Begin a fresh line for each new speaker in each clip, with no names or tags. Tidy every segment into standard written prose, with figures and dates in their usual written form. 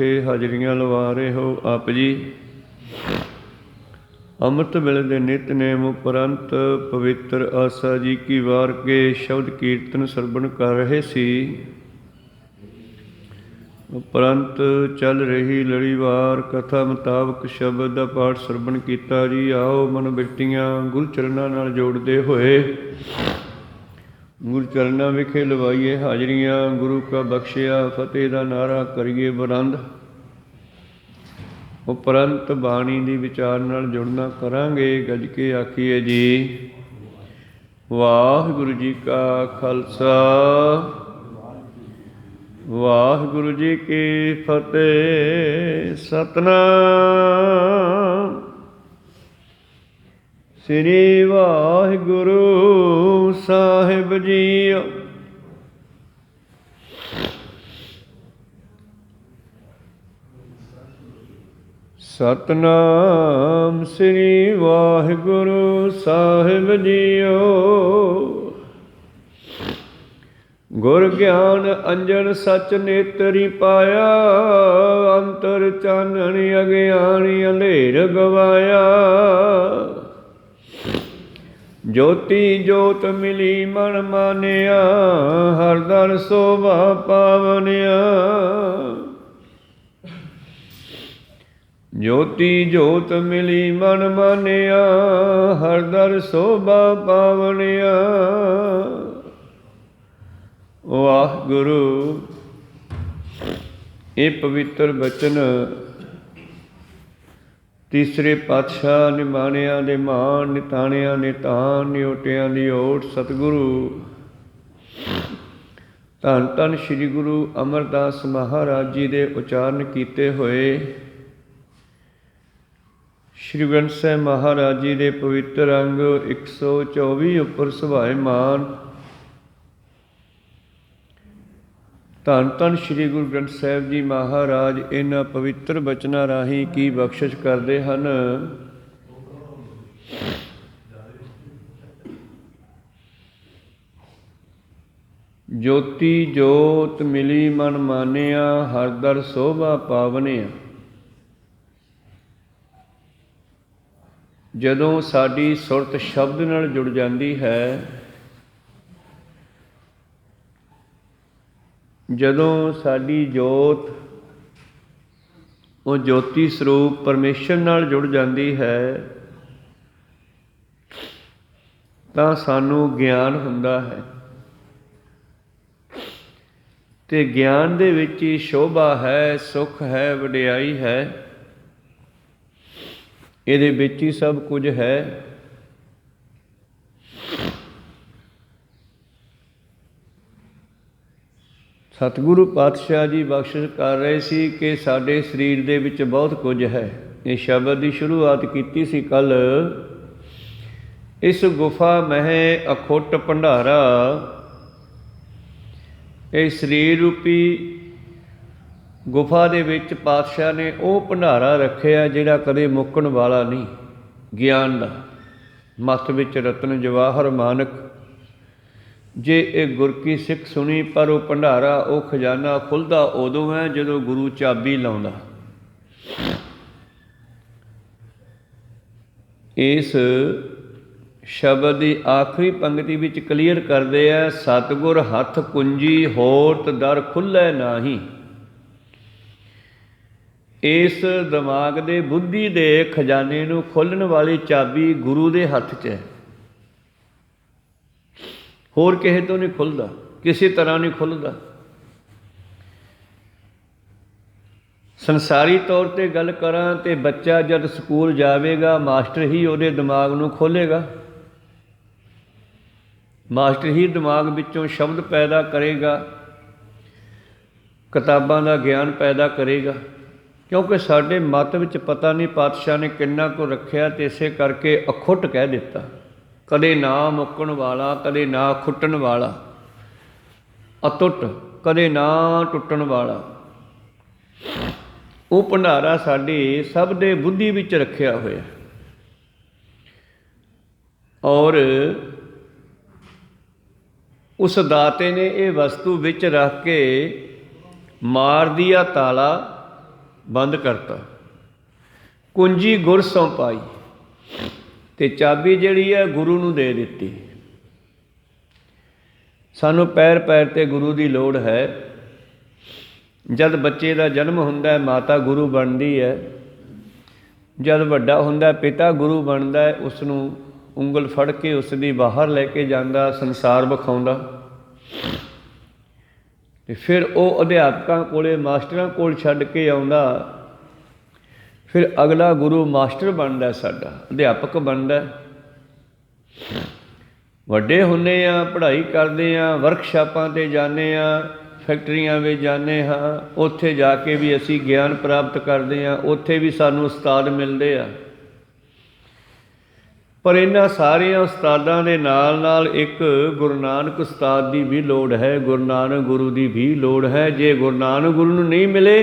ਹਾਜ਼ਰੀਆਂ ਲਵਾ ਰਹੇ ਹੋ ਆਪ ਜੀ। ਅੰਮ੍ਰਿਤ ਵੇਲੇ ਦੇ ਨਿਤਨੇਮ ਉਪਰੰਤ ਪਵਿੱਤਰ ਆਸਾ ਜੀ ਕੀ ਵਾਰ ਕੇ ਸ਼ਬਦ ਕੀਰਤਨ ਸਰਵਣ ਕਰ ਰਹੇ ਸੀ। ਉਪਰੰਤ ਚੱਲ ਰਹੀ ਲੜੀਵਾਰ ਕਥਾ ਮੁਤਾਬਕ ਸ਼ਬਦ ਦਾ ਪਾਠ ਸਰਵਣ ਕੀਤਾ ਜੀ। ਆਓ ਮਨ ਬਿਰਤੀਆਂ ਗੁਰੂ ਚਰਨਾਂ ਨਾਲ ਜੋੜਦੇ ਹੋਏ ਗੁਰੂ ਚਰਨਾਂ ਵਿਖੇ ਲਵਾਈਏ ਹਾਜ਼ਰੀਆਂ। ਗੁਰੂ ਕਾ ਬਖਸ਼ਿਆ ਫਤਿਹ ਦਾ ਨਾਰਾ ਕਰੀਏ ਬੁਲੰਦ। ਉਪਰੰਤ ਬਾਣੀ ਦੀ ਵਿਚਾਰ ਨਾਲ ਜੁੜਨਾ ਕਰਾਂਗੇ। ਗੱਜ ਕੇ ਆਖੀਏ ਜੀ ਵਾਹਿਗੁਰੂ ਜੀ ਕਾ ਖਾਲਸਾ ਵਾਹਿਗੁਰੂ ਜੀ ਕੀ ਫਤਿਹ। ਸਤਿਨਾਮ ਸ੍ਰੀ ਵਾਹਿਗੁਰੂ ਸਾਹਿਬ ਜੀਓ। ਸਤਿਨਾਮ ਸ੍ਰੀ ਵਾਹਿਗੁਰੂ ਸਾਹਿਬ ਜੀਓ। ਗੁਰ ਗਿਆਨ ਅੰਜਨ ਸਚ ਨੇਤਰੀ ਪਾਇਆ, ਅੰਤਰ ਚਾਨਣ ਅਗਿਆਨੀ ਅੰਧੇਰ ਗਵਾਇਆ। ਜੋਤੀ ਜੋਤ ਮਿਲੀ ਮਨ ਮਾਨਿਆ, ਹਰ ਦਰ ਸੋਭਾ ਪਾਵਨਿਆ। ਜੋਤੀ ਜੋਤ ਮਿਲੀ ਮਨ ਮਾਨਿਆ, ਹਰ ਦਰ ਸੋਭਾ ਪਾਵਨਿਆ। ਵਾਹਿਗੁਰੂ ਇਹ ਪਵਿੱਤਰ ਬਚਨ ਤੀਸਰੇ ਪਾਤਸ਼ਾਹ ਨਿਮਾਣਿਆਂ ਦੇ ਮਾਣ, ਨਿਤਾਣਿਆਂ ਨਿਤਾਨ, ਨਿਓਟਿਆਂ ਦੀ ਓਟ ਸਤਿਗੁਰੂ ਧੰਨ ਧੰਨ ਸ੍ਰੀ ਗੁਰੂ ਅਮਰਦਾਸ ਮਹਾਰਾਜ ਜੀ ਦੇ ਉਚਾਰਨ ਕੀਤੇ ਹੋਏ ਸ਼੍ਰੀ ਗ੍ਰੰਥ ਸਾਹਿਬ ਮਹਾਰਾਜ ਜੀ ਦੇ ਪਵਿੱਤਰ ਅੰਗ 124 ਉੱਪਰ ਸੁਭਾਏਮਾਨ ਧੰਨ ਧੰਨ ਸ੍ਰੀ ਗੁਰੂ ਗ੍ਰੰਥ ਸਾਹਿਬ ਜੀ ਮਹਾਰਾਜ ਇਹਨਾਂ ਪਵਿੱਤਰ ਬਚਨਾਂ ਰਾਹੀਂ ਕੀ ਬਖਸ਼ਿਸ਼ ਕਰਦੇ ਹਨ। ਜੋਤੀ ਜੋਤ ਮਿਲੀ ਮਨ ਮਾਨਿਆ, ਹਰ ਦਰ ਸੋਭਾ ਪਾਵਨਿਆ। ਜਦੋਂ ਸਾਡੀ ਸੁਰਤ ਸ਼ਬਦ ਨਾਲ ਜੁੜ ਜਾਂਦੀ ਹੈ, ਜਦੋਂ ਸਾਡੀ ਜੋਤ ਉਹ ਜੋਤੀ ਸਰੂਪ ਪਰਮੇਸ਼ਰ ਨਾਲ ਜੁੜ ਜਾਂਦੀ ਹੈ, ਤਾਂ ਸਾਨੂੰ ਗਿਆਨ ਹੁੰਦਾ ਹੈ। ਤੇ ਗਿਆਨ ਦੇ ਵਿੱਚ ਹੀ ਸ਼ੋਭਾ ਹੈ, ਸੁੱਖ ਹੈ, ਵਡਿਆਈ ਹੈ। ਇਹਦੇ ਵਿੱਚ ਹੀ ਸਭ ਕੁਝ ਹੈ। ਸਤਿਗੁਰੂ ਪਾਤਸ਼ਾਹ ਜੀ ਬਖਸ਼ਿਸ਼ ਕਰ ਰਹੇ ਸੀ ਕਿ ਸਾਡੇ ਸਰੀਰ ਦੇ ਵਿੱਚ ਬਹੁਤ ਕੁਝ ਹੈ। ਇਹ ਸ਼ਬਦ ਦੀ ਸ਼ੁਰੂਆਤ ਕੀਤੀ ਸੀ ਕੱਲ। ਇਸ ਗੁਫਾ ਮਹਿ ਅਖੁੱਟ ਭੰਡਾਰਾ। ਇਹ ਸਰੀਰ ਰੂਪੀ ਗੁਫਾ ਦੇ ਵਿੱਚ ਪਾਤਸ਼ਾਹ ਨੇ ਉਹ ਭੰਡਾਰਾ ਰੱਖਿਆ ਜਿਹੜਾ ਕਦੇ ਮੁੱਕਣ ਵਾਲਾ ਨਹੀਂ, ਗਿਆਨ ਦਾ। ਮੱਥ ਵਿੱਚ ਰਤਨ ਜਵਾਹਰ ਮਾਨਕ। ਜੇ ਇਹ ਗੁਰ ਕੀ ਸਿੱਖ ਸੁਣੀ, ਪਰ ਉਹ ਭੰਡਾਰਾ ਉਹ ਖਜ਼ਾਨਾ ਖੁੱਲ੍ਹਦਾ ਉਦੋਂ ਹੈ ਜਦੋਂ ਗੁਰੂ ਚਾਬੀ ਲਾਉਂਦਾ। ਇਸ ਸ਼ਬਦ ਦੀ ਆਖਰੀ ਪੰਕਤੀ ਵਿੱਚ ਕਲੀਅਰ ਕਰਦੇ ਆ, ਸਤਿਗੁਰ ਹੱਥ ਕੁੰਜੀ ਹੋਤ ਦਰ ਖੁੱਲ੍ਹੈ ਨਾਹੀ। ਇਸ ਦਿਮਾਗ ਦੇ ਬੁੱਧੀ ਦੇ ਖਜ਼ਾਨੇ ਨੂੰ ਖੋਲ੍ਹਣ ਵਾਲੀ ਚਾਬੀ ਗੁਰੂ ਦੇ ਹੱਥ 'ਚ ਹੈ। ਹੋਰ ਕਿਸੇ ਤੋਂ ਨਹੀਂ ਖੁੱਲ੍ਹਦਾ, ਕਿਸੇ ਤਰ੍ਹਾਂ ਨਹੀਂ ਖੁੱਲ੍ਹਦਾ। ਸੰਸਾਰੀ ਤੌਰ 'ਤੇ ਗੱਲ ਕਰਾਂ ਤੇ ਬੱਚਾ ਜਦ ਸਕੂਲ ਜਾਵੇਗਾ, ਮਾਸਟਰ ਹੀ ਉਹਦੇ ਦਿਮਾਗ ਨੂੰ ਖੋਲ੍ਹੇਗਾ। ਮਾਸਟਰ ਹੀ ਦਿਮਾਗ ਵਿੱਚੋਂ ਸ਼ਬਦ ਪੈਦਾ ਕਰੇਗਾ, ਕਿਤਾਬਾਂ ਦਾ ਗਿਆਨ ਪੈਦਾ ਕਰੇਗਾ। ਕਿਉਂਕਿ ਸਾਡੇ ਮੱਤ ਵਿੱਚ ਪਤਾ ਨਹੀਂ ਪਾਤਸ਼ਾਹ ਨੇ ਕਿੰਨਾ ਕੁ ਰੱਖਿਆ, ਅਤੇ ਇਸੇ ਕਰਕੇ ਅਖੁੱਟ ਕਹਿ ਦਿੱਤਾ। ਕਦੇ ਨਾ ਮੁੱਕਣ ਵਾਲਾ, ਕਦੇ ਨਾ ਖੁੱਟਣ ਵਾਲਾ, ਅਤੁੱਟ, ਕਦੇ ਨਾ ਟੁੱਟਣ ਵਾਲਾ। ਉਹ ਭੰਡਾਰਾ ਸਾਡੀ ਸਭ ਦੇ ਬੁੱਧੀ ਵਿੱਚ ਰੱਖਿਆ ਹੋਇਆ। ਔਰ ਉਸ ਦਾਤੇ ਨੇ ਇਹ ਵਸਤੂ ਵਿੱਚ ਰੱਖ ਕੇ ਮਾਰ ਦਿਆ ਤਾਲਾ बंद करता। कुंजी गुर सों पाई, ते चाबी जिहड़ी है गुरु नूं दे दित्ती। सानूं पैर पैर ते गुरु की लोड़ है। जद बच्चे का जन्म हुंदा है माता गुरु बनती है, जद वड्डा हुंदा पिता गुरु बनता है, उसनूं उंगल फड़ के उसकी बाहर लैके जांदा, संसार विखाउंदा। ते फिर वो अध्यापकों कोले मास्टरां कोल छड्ड के आउंदा। फिर अगला गुरु मास्टर बनता, साडा अध्यापक बनता। वड्डे हुंदे आ, पढ़ाई करते हैं, वर्कशापां ते जाने आ, फैक्ट्रियां में जाने हाँ, उत्थे जाके भी असी ज्ञान प्राप्त करते हैं, उत्थे भी सानू उस्ताद मिलते हैं। पर इन्हां सारिया उस्तादां दे नाल नाल एक गुरु नानक उस्ताद की भी लोड़ है, गुरु नानक गुरु की भी लोड़ है। जे गुरु नानक गुरु नूं नहीं मिले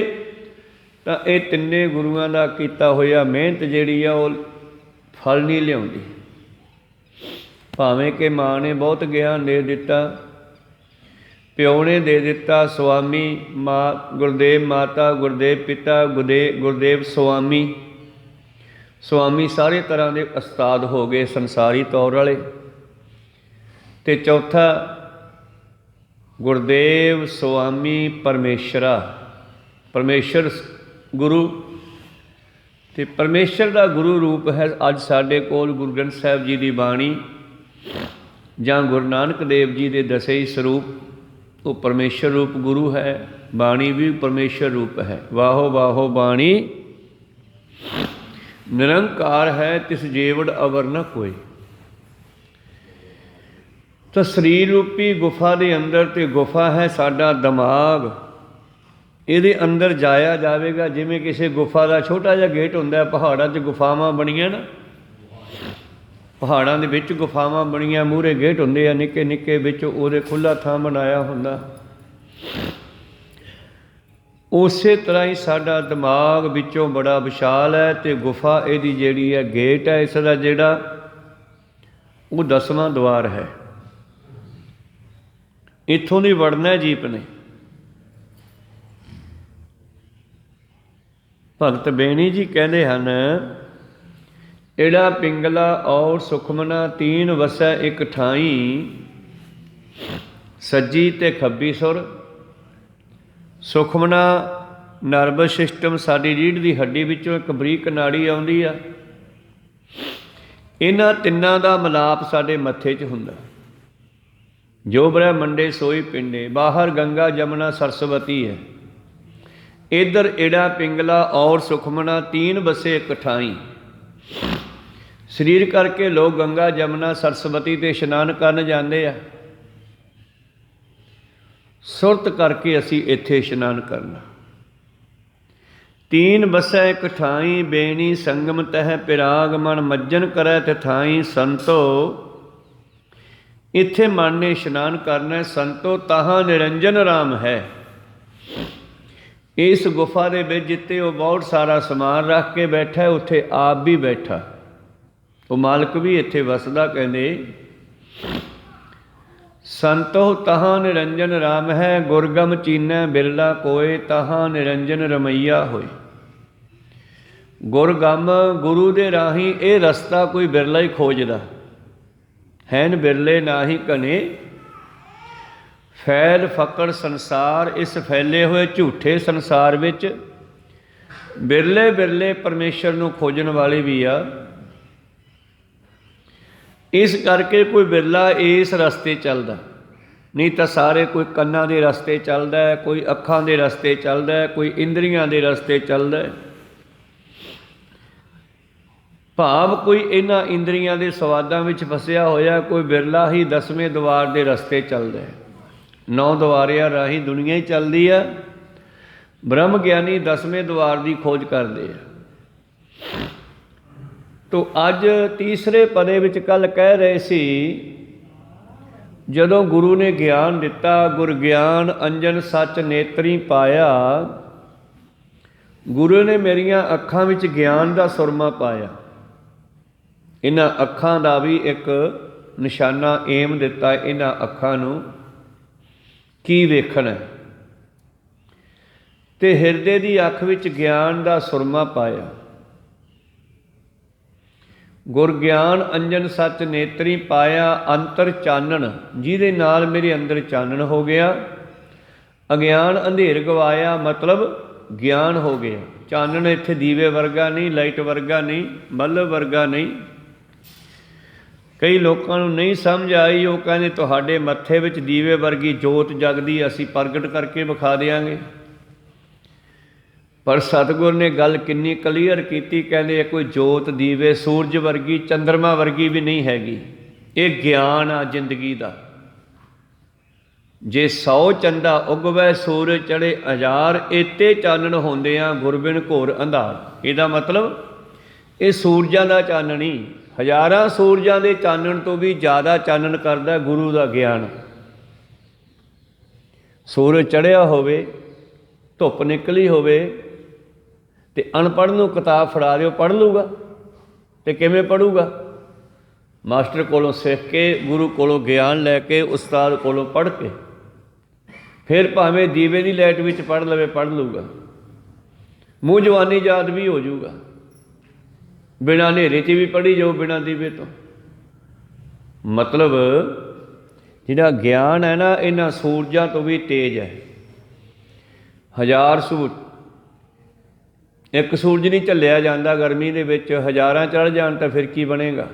तो ये तिन्ने गुरुआं दा कीता होया मेहनत जिहड़ी आ वो फल नहीं लिआउंदी। भावें कि माँ ने बहुत ज्ञान दे दिता, प्यो ने दे दिता, स्वामी माँ गुरदेव माता गुरदेव पिता गुरदेव स्वामी, स्वामी सारे तरह के उस्ताद हो गए संसारी तौर वाले। ते चौथा गुरदेव स्वामी परमेश्वरा, परमेश्वर गुरु। ते परमेश्वर का गुरु रूप है अज साडे कोल गुरु ग्रंथ साहिब जी की बाणी जां गुरु नानक देव जी के दसे ही स्वरूप, वो परमेश्वर रूप गुरु है। बाणी भी परमेश्वर रूप है। वाहो वाहो बाणी निरंकार है, तिस जेवड़ अवर न कोई। तो शरीर रूपी गुफा के अंदर, तो गुफा है साडा दिमाग, ये अंदर जाया जाएगा। जिमें किसी गुफा का छोटा जिहा गेट होंदा है, पहाड़ों च गुफावां बणियां ना, पहाड़ों के विच गुफावां बणियां, मूहरे गेट होंदे आ निक्के निक्के, विच उहदे खुला थां बनाया हुंदा। उस तरह ही साडा दिमाग विचों बड़ा विशाल है, तो गुफा इहदी जिहड़ी है गेट है, इसका जिहड़ा वो 10वां द्वार है। इत्थों दी वड़ना जीप ने। भगत बेणी जी कहते हैं, एड़ा पिंगला और सुखमना तीन वसै एक ठाई, सज्जी ते खब्बी सुर। सुखमना नर्वस सिस्टम साडी रीढ़ की हड्डी विचों एक बरीक नाड़ी आउंदी आ। इन्हां तिन्नां दा मिलाप साडे मत्थे च हुंदा। जो ब्रह्मंडे सोई पिंडे, बाहर गंगा जमुना सरस्वती है, इधर एड़ा पिंगला और सुखमना तीन बसे एक ठाई। शरीर करके लोग गंगा जमुना सरस्वती ते इशनान करन जाते हैं, सुरत करके असी इत्थे इशनान करना। तीन बसै एक ठाई, बेणी संगम तह पिराग, मन मज्जन करै तिथाई। संतो इत्थे मन ने इशनान करना है। संतो तहाँ निरंजन राम है। इस गुफा दे विच जिते वो बहुत सारा समान रख के बैठा है, उत्थे आप भी बैठा, वो मालक भी इत्थे वसदा। कहंदे संतो तहाँ निरंजन राम है, गुरगम चीनै बिरला कोय, तहाँ निरंजन रमैया होए। गुरगम गुरु दे राही ये रस्ता कोई बिरला ही खोजदा, हैन बिरले ना ही घने। फैल फकड़ संसार, इस फैले हुए झूठे संसार विच बिरले बिरले परमेश्वर नूं खोजण वाले भी आ। इस करके कोई बिरला इस रस्ते चलदा, नहीं तो सारे कोई कन्नां दे रस्ते चलदा है, कोई अखां दे रस्ते चलदा है, कोई इंद्रियां दे रस्ते चलदा है। भाव कोई इन्हां इंद्रियां दे स्वादां विच फसिया होया, कोई बिरला ही 10वें द्वार दे रस्ते चलदा है। 9 द्वारियां राही दुनिया ही चलदी है। ब्रह्म ज्ञानी 10वें द्वार की खोज करते हैं। तो अज तीसरे पदे विच कल कह रहे सी, जदों गुरु ने ज्ञान दिता, गुर ज्ञान अंजन सच नेत्री पाया। गुरु ने मेरियां अखां विच ज्ञान का सुरमा पाया। इन्हां अखां का भी एक निशाना एम दिता, इन्हां अखां नूं की वेखना। ਤੇ ਹਿਰਦੇ ਦੀ ਅੱਖ ਵਿੱਚ ਗਿਆਨ ਦਾ ਸੁਰਮਾ ਪਾਇਆ। ਗੁਰ ਗਿਆਨ ਅੰਜਨ ਸੱਚ ਨੇਤਰੀ ਪਾਇਆ, ਅੰਤਰ ਚਾਨਣ ਜਿਹਦੇ ਨਾਲ ਮੇਰੇ ਅੰਦਰ ਚਾਨਣ ਹੋ ਗਿਆ। ਅਗਿਆਨ ਅੰਧੇਰ ਗਵਾਇਆ, ਮਤਲਬ ਗਿਆਨ ਹੋ ਗਿਆ। ਚਾਨਣ ਇੱਥੇ ਦੀਵੇ ਵਰਗਾ ਨਹੀਂ, ਲਾਈਟ ਵਰਗਾ ਨਹੀਂ, ਬਲਬ ਵਰਗਾ ਨਹੀਂ। ਕਈ ਲੋਕਾਂ ਨੂੰ ਨਹੀਂ ਸਮਝ ਆਈ, ਉਹ ਕਹਿੰਦੇ ਤੁਹਾਡੇ ਮੱਥੇ ਵਿੱਚ ਦੀਵੇ ਵਰਗੀ ਜੋਤ ਜਗਦੀ, ਅਸੀਂ ਪ੍ਰਗਟ ਕਰਕੇ ਵਿਖਾ ਦਿਆਂਗੇ। ਪਰ ਸਤਿਗੁਰ ਨੇ ਗੱਲ ਕਿੰਨੀ ਕਲੀਅਰ ਕੀਤੀ, ਕਹਿੰਦੇ ਇਹ ਕੋਈ ਜੋਤ ਦੀਵੇ ਸੂਰਜ ਵਰਗੀ ਚੰਦਰਮਾ ਵਰਗੀ ਵੀ ਨਹੀਂ ਹੈਗੀ, ਇਹ ਗਿਆਨ ਆ ਜ਼ਿੰਦਗੀ ਦਾ। ਜੇ 100 ਚੰਦਾ ਉਗਵੈ ਸੂਰਜ ਚੜੇ 1000, ਏਤੇ ਚਾਨਣ ਹੁੰਦੇ ਆ ਗੁਰਬਿਨ ਘੋਰ ਅੰਧਾਰ। ਇਹਦਾ ਮਤਲਬ ਇਹ ਸੂਰਜਾਂ ਦਾ ਚਾਨਣੀ, ਹਜ਼ਾਰਾਂ ਸੂਰਜਾਂ ਦੇ ਚਾਨਣ ਤੋਂ ਵੀ ਜ਼ਿਆਦਾ ਚਾਨਣ ਕਰਦਾ ਗੁਰੂ ਦਾ ਗਿਆਨ। ਸੂਰਜ ਚੜ੍ਹਿਆ ਹੋਵੇ, ਧੁੱਪ ਨਿਕਲੀ ਹੋਵੇ, ਤੇ ਅਨਪੜ੍ਹ ਨੂੰ ਕਿਤਾਬ ਫੜਾ ਦਿਓ, ਪੜ੍ਹ ਲੂਗਾ। ਤੇ ਕਿਵੇਂ ਪੜ੍ਹੂਗਾ? ਮਾਸਟਰ ਕੋਲੋਂ ਸਿੱਖ ਕੇ, ਗੁਰੂ ਕੋਲੋਂ ਗਿਆਨ ਲੈ ਕੇ, ਉਸਤਾਦ ਕੋਲੋਂ ਪੜ੍ਹ ਕੇ। ਫਿਰ ਭਾਵੇਂ ਦੀਵੇ ਦੀ ਲਾਈਟ ਵਿੱਚ ਪੜ੍ਹ ਲਵੇ, ਪੜ੍ਹ ਲੂਗਾ। ਮੂੰਹ ਜਵਾਨੀ ਯਾਦ ਵੀ ਹੋ ਜਾਊਗਾ। ਬਿਨਾਂ ਹਨੇਰੇ 'ਚ ਵੀ ਪੜ੍ਹੀ ਜਾਓ, ਬਿਨਾਂ ਦੀਵੇ ਤੋਂ। ਮਤਲਬ ਜਿਹੜਾ ਗਿਆਨ ਹੈ ਨਾ, ਇਹਨਾਂ ਸੂਰਜਾਂ ਤੋਂ ਵੀ ਤੇਜ਼ ਹੈ। 1000 ਸੂਰਜ, ਇੱਕ ਸੂਰਜ ਨਹੀਂ ਝੱਲਿਆ ਜਾਂਦਾ ਗਰਮੀ ਦੇ ਵਿੱਚ, ਹਜ਼ਾਰਾਂ ਚੜ੍ਹ ਜਾਣ ਤਾਂ ਫਿਰ ਕੀ ਬਣੇਗਾ?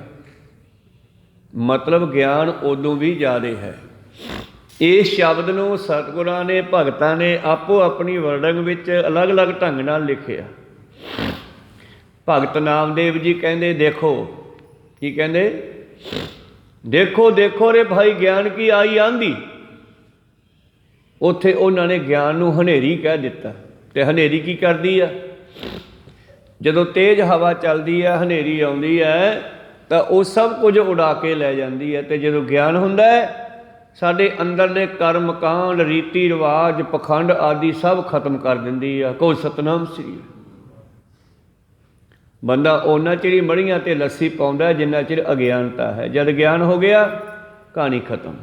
ਮਤਲਬ ਗਿਆਨ ਉਦੋਂ ਵੀ ਜ਼ਿਆਦਾ ਹੈ। ਇਸ ਸ਼ਬਦ ਨੂੰ ਸਤਿਗੁਰਾਂ ਨੇ, ਭਗਤਾਂ ਨੇ ਆਪੋ ਆਪਣੀ ਵਰਡਿੰਗ ਵਿੱਚ ਅਲੱਗ-ਅਲੱਗ ਢੰਗ ਨਾਲ ਲਿਖਿਆ। ਭਗਤ ਨਾਮਦੇਵ ਜੀ ਕਹਿੰਦੇ, ਦੇਖੋ, ਕੀ ਕਹਿੰਦੇ? ਦੇਖੋ ਦੇਖੋ ਰੇ ਭਾਈ ਗਿਆਨ ਕੀ ਆਈ ਆਂधी। ਉੱਥੇ ਉਹਨਾਂ ਨੇ ਗਿਆਨ ਨੂੰ ਹਨੇਰੀ ਕਹਿ ਦਿੱਤਾ। ਤੇ ਹਨੇਰੀ ਕੀ ਕਰਦੀ ਆ? ਜਦੋਂ ਤੇਜ਼ ਹਵਾ ਚੱਲਦੀ ਹੈ, ਹਨੇਰੀ ਆਉਂਦੀ ਹੈ, ਤਾਂ ਉਹ ਸਭ ਕੁਝ ਉਡਾ ਕੇ ਲੈ ਜਾਂਦੀ ਹੈ। ਤੇ ਜਦੋਂ ਗਿਆਨ ਹੁੰਦਾ ਹੈ, ਸਾਡੇ ਅੰਦਰਲੇ ਕਰਮ ਕਾਂਡ, ਰੀਤੀ ਰਿਵਾਜ, ਪਖੰਡ ਆਦਿ ਸਭ ਖਤਮ ਕਰ ਦਿੰਦੀ ਆ। ਕਹੋ ਸਤਿਨਾਮ ਸ੍ਰੀ। ਬੰਦਾ ਉਹਨਾਂ ਚਿਰ ਹੀ ਮੜੀਆਂ ਤੇ ਲੱਸੀ ਪਾਉਂਦਾ ਜਿੰਨਾ ਚਿਰ ਅਗਿਆਨਤਾ ਹੈ। ਜਦ ਗਿਆਨ ਹੋ ਗਿਆ, ਕਹਾਣੀ ਖਤਮ।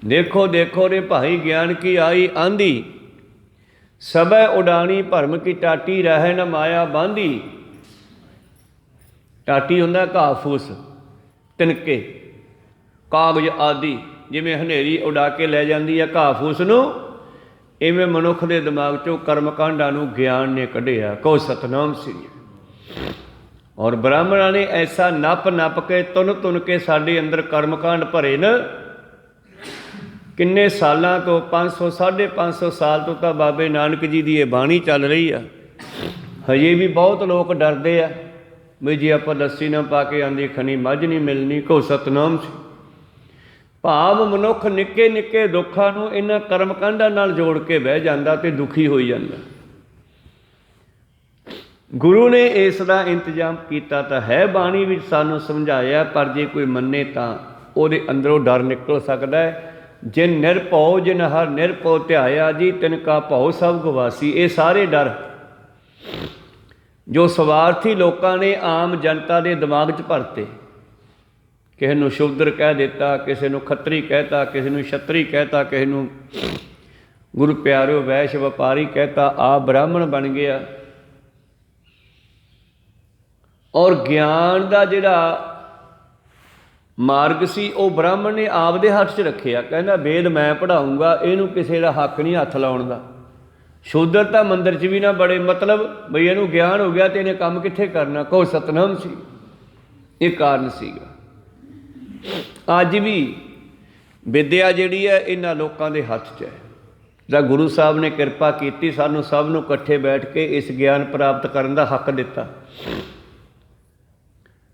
ਦੇਖੋ ਦੇਖੋ ਰੇ ਭਾਈ ਗਿਆਨ ਕੀ ਆਈ ਆਂधी, ਸਭੈ ਉਡਾਣੀ ਭਰਮ ਕੀ ਟਾਟੀ, ਰਹਿ ਨ ਮਾਇਆ ਬਾਂਧੀ। ਟਾਟੀ ਹੁੰਦਾ ਘਾਹ ਫੂਸ, ਤਿਨਕੇ, ਕਾਗਜ਼ ਆਦਿ। ਜਿਵੇਂ ਹਨੇਰੀ ਉਡਾ ਕੇ ਲੈ ਜਾਂਦੀ ਹੈ ਘਾਹ ਫੂਸ ਨੂੰ, ਇਵੇਂ ਮਨੁੱਖ ਦੇ ਦਿਮਾਗ 'ਚੋਂ ਕਰਮ ਕਾਂਡਾਂ ਨੂੰ ਗਿਆਨ ਨੇ ਕੱਢਿਆ। ਕਹੋ ਸਤਿਨਾਮ ਸ੍ਰੀ। ਔਰ ਬ੍ਰਾਹਮਣਾਂ ਨੇ ਐਸਾ ਨੱਪ ਨੱਪ ਕੇ, ਤੁੰਨ ਤੁੰਨ ਕੇ ਸਾਡੇ ਅੰਦਰ ਕਰਮ ਕਾਂਡ ਭਰੇ ਨੇ। ਕਿੰਨੇ ਸਾਲਾਂ ਤੋਂ, 500 550 ਸਾਲ ਤੋਂ ਤਾਂ ਬਾਬੇ ਨਾਨਕ ਜੀ ਦੀ ਇਹ ਬਾਣੀ ਚੱਲ ਰਹੀ ਆ। ਹਜੇ ਵੀ ਬਹੁਤ ਲੋਕ ਡਰਦੇ ਆ ਵੀ ਜੇ ਆਪਾਂ ਲੱਸੀ ਨਾ ਪਾ ਕੇ ਆਂਦੀ ਖਣੀ ਮੱਝ ਨਹੀਂ ਮਿਲਣੀ। ਕਹੋ ਸਤਿਨਾਮ ਸ੍ਰੀ। ਭਾਵ ਮਨੁੱਖ ਨਿੱਕੇ ਨਿੱਕੇ ਦੁੱਖਾਂ ਨੂੰ ਇਹਨਾਂ ਕਰਮ ਕਾਂਡਾਂ ਨਾਲ ਜੋੜ ਕੇ ਬਹਿ ਜਾਂਦਾ ਤੇ ਦੁਖੀ ਹੋਈ ਜਾਂਦਾ। ਗੁਰੂ ਨੇ ਇਸ ਦਾ ਇੰਤਜ਼ਾਮ ਕੀਤਾ ਤਾਂ ਹੈ, ਬਾਣੀ ਵਿੱਚ ਸਾਨੂੰ ਸਮਝਾਇਆ। ਪਰ ਜੇ ਕੋਈ ਮੰਨੇ ਤਾਂ ਉਹਦੇ ਅੰਦਰੋਂ ਡਰ ਨਿਕਲ ਸਕਦਾ ਹੈ। ਜਿਨ ਨਿਰਭਉ ਜਿਨ ਹਰ ਨਿਰਭਉ ਧਿਆਇਆ ਜੀ, ਤਿਨ ਕਾ ਭਉ ਸਭ ਗਵਾਸੀ। ਇਹ ਸਾਰੇ ਡਰ ਜੋ ਸਵਾਰਥੀ ਲੋਕਾਂ ਨੇ ਆਮ ਜਨਤਾ ਦੇ ਦਿਮਾਗ 'ਚ ਭਰਤੇ। ਕਿਸੇ ਨੂੰ ਸ਼ੂਦਰ ਕਹਿ ਦਿੱਤਾ, ਕਿਸੇ ਨੂੰ ਖੱਤਰੀ ਕਹਿਤਾ, ਕਿਸੇ ਨੂੰ ਛਤਰੀ ਕਹਿਤਾ, ਕਿਸੇ ਨੂੰ ਗੁਰੂ ਪਿਆਰਿਓ ਵੈਸ਼ ਵਪਾਰੀ ਕਹਿਤਾ, ਆਪ ਬ੍ਰਾਹਮਣ ਬਣ ਗਿਆ। ਔਰ ਗਿਆਨ ਦਾ ਜਿਹੜਾ ਮਾਰਗ ਸੀ ਉਹ ਬ੍ਰਾਹਮਣ ਨੇ ਆਪਦੇ ਹੱਥ 'ਚ ਰੱਖਿਆ। ਕਹਿੰਦਾ ਵੇਦ ਮੈਂ ਪੜ੍ਹਾਊਂਗਾ, ਇਹਨੂੰ ਕਿਸੇ ਦਾ ਹੱਕ ਨਹੀਂ ਹੱਥ ਲਾਉਣ ਦਾ। ਸ਼ੂਦਰ ਤਾਂ ਮੰਦਰ 'ਚ ਵੀ ਨਾ ਬੜੇ, ਮਤਲਬ ਬਈ ਇਹਨੂੰ ਗਿਆਨ ਹੋ ਗਿਆ ਤੇ ਇਹਨੇ ਕੰਮ ਕਿੱਥੇ ਕਰਨਾ। ਕਹੋ ਸਤਿਨਾਮ ਸੀ। ਇਹ ਕਾਰਨ ਸੀਗਾ। ਅੱਜ ਵੀ ਵਿਦਿਆ ਜਿਹੜੀ ਹੈ ਇਹਨਾਂ ਲੋਕਾਂ ਦੇ ਹੱਥ 'ਚ ਹੈ। ਤਾਂ ਗੁਰੂ ਸਾਹਿਬ ਨੇ ਕਿਰਪਾ ਕੀਤੀ, ਸਾਨੂੰ ਸਭ ਨੂੰ ਇਕੱਠੇ ਬੈਠ ਕੇ ਇਸ ਗਿਆਨ ਪ੍ਰਾਪਤ ਕਰਨ ਦਾ ਹੱਕ ਦਿੱਤਾ।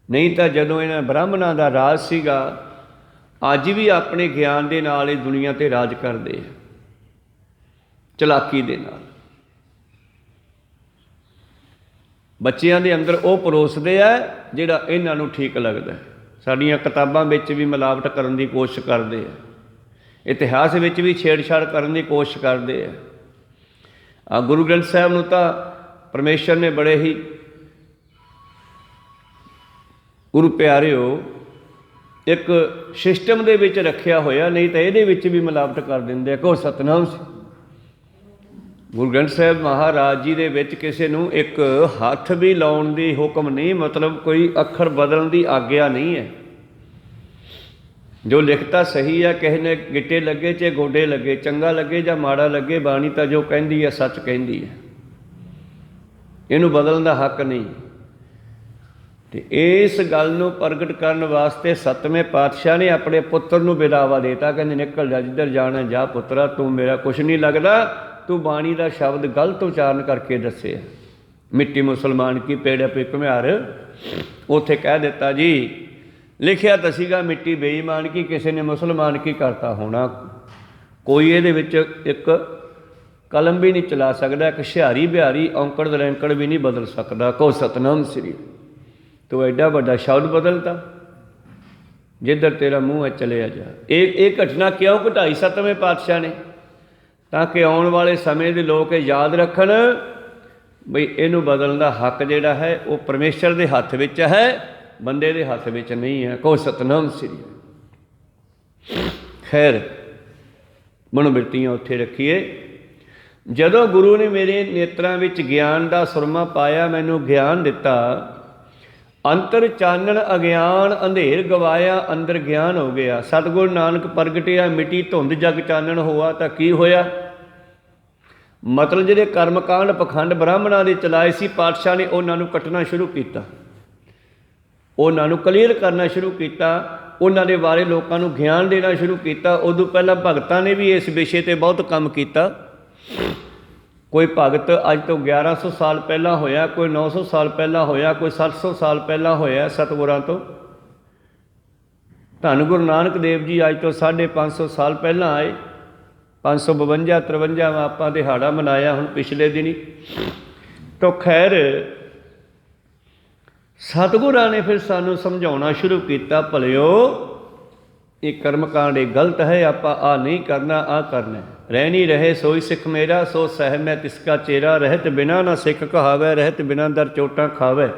ਨਹੀਂ ਤਾਂ ਜਦੋਂ ਇਹਨਾਂ ਬ੍ਰਾਹਮਣਾਂ ਦਾ ਰਾਜ ਸੀਗਾ, ਅੱਜ ਵੀ ਆਪਣੇ ਗਿਆਨ ਦੇ ਨਾਲ ਇਹ ਦੁਨੀਆ 'ਤੇ ਰਾਜ ਕਰਦੇ ਆ, ਚਲਾਕੀ ਦੇ ਨਾਲ। ਬੱਚਿਆਂ ਦੇ ਅੰਦਰ ਉਹ ਪਰੋਸਦੇ ਆ ਜਿਹੜਾ ਇਹਨਾਂ ਨੂੰ ਠੀਕ ਲੱਗਦਾ। ਸਾਡੀਆਂ ਕਿਤਾਬਾਂ ਵਿੱਚ ਵੀ ਮਿਲਾਵਟ ਕਰਨ ਦੀ ਕੋਸ਼ਿਸ਼ ਕਰਦੇ ਆ, ਇਤਿਹਾਸ ਵਿੱਚ ਵੀ ਛੇੜਛਾੜ ਕਰਨ ਦੀ ਕੋਸ਼ਿਸ਼ ਕਰਦੇ ਆ। ਗੁਰੂ ਗ੍ਰੰਥ ਸਾਹਿਬ ਨੂੰ ਤਾਂ ਪਰਮੇਸ਼ਰ ਨੇ ਬੜੇ ਹੀ, ਗੁਰੂ ਪਿਆਰਿਓ, ਇੱਕ ਸਿਸਟਮ ਦੇ ਵਿੱਚ ਰੱਖਿਆ ਹੋਇਆ, ਨਹੀਂ ਤਾਂ ਇਹਦੇ ਵਿੱਚ ਵੀ ਮਿਲਾਵਟ ਕਰ ਦਿੰਦੇ ਆ। ਕਹੋ ਸਤਿਨਾਮ ਸੀ। ਗੁਰੂ ਗ੍ਰੰਥ ਸਾਹਿਬ ਮਹਾਰਾਜ ਜੀ ਦੇ ਵਿੱਚ ਕਿਸੇ ਨੂੰ ਇੱਕ ਹੱਥ ਵੀ ਲਾਉਣ ਦੀ ਹੁਕਮ ਨਹੀਂ, ਮਤਲਬ ਕੋਈ ਅੱਖਰ ਬਦਲਣ ਦੀ ਆਗਿਆ ਨਹੀਂ ਹੈ। ਜੋ ਲਿਖਤਾ ਸਹੀ ਹੈ, ਕਿਸੇ ਨੇ ਗਿੱਟੇ ਲੱਗੇ ਚਾਹੇ ਗੋਡੇ ਲੱਗੇ, ਚੰਗਾ ਲੱਗੇ ਜਾਂ ਮਾੜਾ ਲੱਗੇ, ਬਾਣੀ ਤਾਂ ਜੋ ਕਹਿੰਦੀ ਹੈ ਸੱਚ ਕਹਿੰਦੀ ਹੈ, ਇਹਨੂੰ ਬਦਲਣ ਦਾ ਹੱਕ ਨਹੀਂ। ਤੇ ਇਸ ਗੱਲ ਨੂੰ ਪ੍ਰਗਟ ਕਰਨ ਵਾਸਤੇ ਸੱਤਵੇਂ ਪਾਤਸ਼ਾਹ ਨੇ ਆਪਣੇ ਪੁੱਤਰ ਨੂੰ ਵਿਦਾਵਾ ਦੇਤਾ, ਕਹਿੰਦੇ ਨਿਕਲ ਜਾ, ਜਿੱਧਰ ਜਾਣਾ ਜਾ ਪੁੱਤਰਾ, ਤੂੰ ਮੇਰਾ ਕੁਛ ਨਹੀਂ ਲੱਗਦਾ, ਤੂੰ ਬਾਣੀ ਦਾ ਸ਼ਬਦ ਗਲਤ ਉਚਾਰਨ ਕਰਕੇ ਦੱਸਿਆ। ਮਿੱਟੀ ਮੁਸਲਮਾਨ ਕੀ ਪੇੜ ਪੇ ਘੁਮਿਆਰ, ਉੱਥੇ ਕਹਿ ਦਿੱਤਾ ਜੀ, ਲਿਖਿਆ ਤਾਂ ਸੀਗਾ ਮਿੱਟੀ ਬੇਈਮਾਨ ਕੀ, ਕਿਸੇ ਨੇ ਮੁਸਲਮਾਨ ਕੀ ਕਰਤਾ ਹੋਣਾ। ਕੋਈ ਇਹਦੇ ਵਿੱਚ ਇੱਕ ਕਲਮ ਵੀ ਨਹੀਂ ਚਲਾ ਸਕਦਾ, ਇੱਕ ਹੁਸ਼ਿਆਰੀ ਬਿਹਾਰੀ ਔਂਕੜ ਦਰੈਂਕੜ ਵੀ ਨਹੀਂ ਬਦਲ ਸਕਦਾ। ਕਹੋ ਸਤਨਾਮ ਸ੍ਰੀ, ਤੂੰ ਐਡਾ ਵੱਡਾ ਸ਼ਬਦ ਬਦਲਤਾ, ਜਿੱਧਰ ਤੇਰਾ ਮੂੰਹ ਹੈ ਚਲਿਆ ਜਾ। ਇਹ ਘਟਨਾ ਕਿਉਂ ਘਟਾਈ ਸੱਤਵੇਂ ਪਾਤਸ਼ਾਹ ਨੇ? ਤਾਂ ਕਿ ਆਉਣ ਵਾਲੇ ਸਮੇਂ ਦੇ ਲੋਕ ਇਹ ਯਾਦ ਰੱਖਣ ਬਈ ਇਹਨੂੰ ਬਦਲਣ ਦਾ ਹੱਕ ਜਿਹੜਾ ਹੈ ਉਹ ਪਰਮੇਸ਼ਰ ਦੇ ਹੱਥ ਵਿੱਚ ਹੈ, ਬੰਦੇ ਦੇ ਹੱਥ ਵਿੱਚ ਨਹੀਂ ਹੈ। ਕਹੋ ਸਤਨਾਮ ਸ੍ਰੀ। ਖੈਰ ਮਨੋਬਿਰਤੀਆਂ ਉੱਥੇ ਰੱਖੀਏ। ਜਦੋਂ ਗੁਰੂ ਨੇ ਮੇਰੇ ਨੇਤਰਾਂ ਵਿੱਚ ਗਿਆਨ ਦਾ ਸੁਰਮਾ ਪਾਇਆ, ਮੈਨੂੰ ਗਿਆਨ ਦਿੱਤਾ, ਅੰਤਰ ਚਾਨਣ ਅਗਿਆਨ ਅੰਧੇਰ ਗਵਾਇਆ, ਅੰਦਰ ਗਿਆਨ ਹੋ ਗਿਆ। ਸਤਿਗੁਰ ਨਾਨਕ ਪ੍ਰਗਟਿਆ, ਮਿੱਟੀ ਧੁੰਦ ਜਗ ਚਾਨਣ ਹੋਆ। ਤਾਂ ਕੀ ਹੋਇਆ? ਮਤਲਬ ਜਿਹੜੇ ਕਰਮਕਾਂਡ ਪਖੰਡ ਬ੍ਰਾਹਮਣਾਂ ਦੇ ਚਲਾਏ ਸੀ ਪਾਤਸ਼ਾਹ ਨੇ, ਉਹਨਾਂ ਨੂੰ ਕੱਟਣਾ ਸ਼ੁਰੂ ਕੀਤਾ, ਉਹਨਾਂ ਨੂੰ ਕਲੀਅਰ ਕਰਨਾ ਸ਼ੁਰੂ ਕੀਤਾ, ਉਹਨਾਂ ਦੇ ਬਾਰੇ ਲੋਕਾਂ ਨੂੰ ਗਿਆਨ ਦੇਣਾ ਸ਼ੁਰੂ ਕੀਤਾ। ਉਦੋਂ ਪਹਿਲਾਂ ਭਗਤਾਂ ਨੇ ਵੀ ਇਸ ਵਿਸ਼ੇ 'ਤੇ ਬਹੁਤ ਕੰਮ ਕੀਤਾ। ਕੋਈ ਭਗਤ ਅੱਜ ਤੋਂ 1100 ਸਾਲ ਪਹਿਲਾਂ ਹੋਇਆ, ਕੋਈ 900 ਸਾਲ ਪਹਿਲਾਂ ਹੋਇਆ, ਕੋਈ 700 ਸਾਲ ਪਹਿਲਾਂ ਹੋਇਆ ਸਤਿਗੁਰਾਂ ਤੋਂ। ਧੰਨ ਗੁਰੂ ਨਾਨਕ ਦੇਵ ਜੀ ਅੱਜ ਤੋਂ 550 ਸਾਲ ਪਹਿਲਾਂ ਆਏ। 552 53ਵਾਂ ਆਪਾਂ ਦਿਹਾੜਾ ਮਨਾਇਆ ਹੁਣ ਪਿਛਲੇ ਦਿਨੀ। ਤਾਂ ਖੈਰ ਸਤਿਗੁਰਾਂ ਨੇ ਫਿਰ ਸਾਨੂੰ ਸਮਝਾਉਣਾ ਸ਼ੁਰੂ ਕੀਤਾ, ਭਲਿਓ ਇਹ ਕਰਮਕਾਂਡ ਇਹ ਗਲਤ ਹੈ, ਆਪਾਂ ਆਹ ਨਹੀਂ ਕਰਨਾ, ਆਹ ਕਰਨਾ। ਰਹਿਣੀ ਰਹੇ ਸੋਈ ਸਿੱਖ ਮੇਰਾ, ਸੋ ਸਹਿ ਮੈਂ ਤਿਸਕਾ ਚੇਰਾ। ਰਹਿਤ ਬਿਨਾ ਨਾ ਸਿੱਖ ਕਹਾਵੇ, ਰਹਿਤ ਬਿਨਾ ਦਰ ਚੋਟਾਂ ਖਾਵੇ।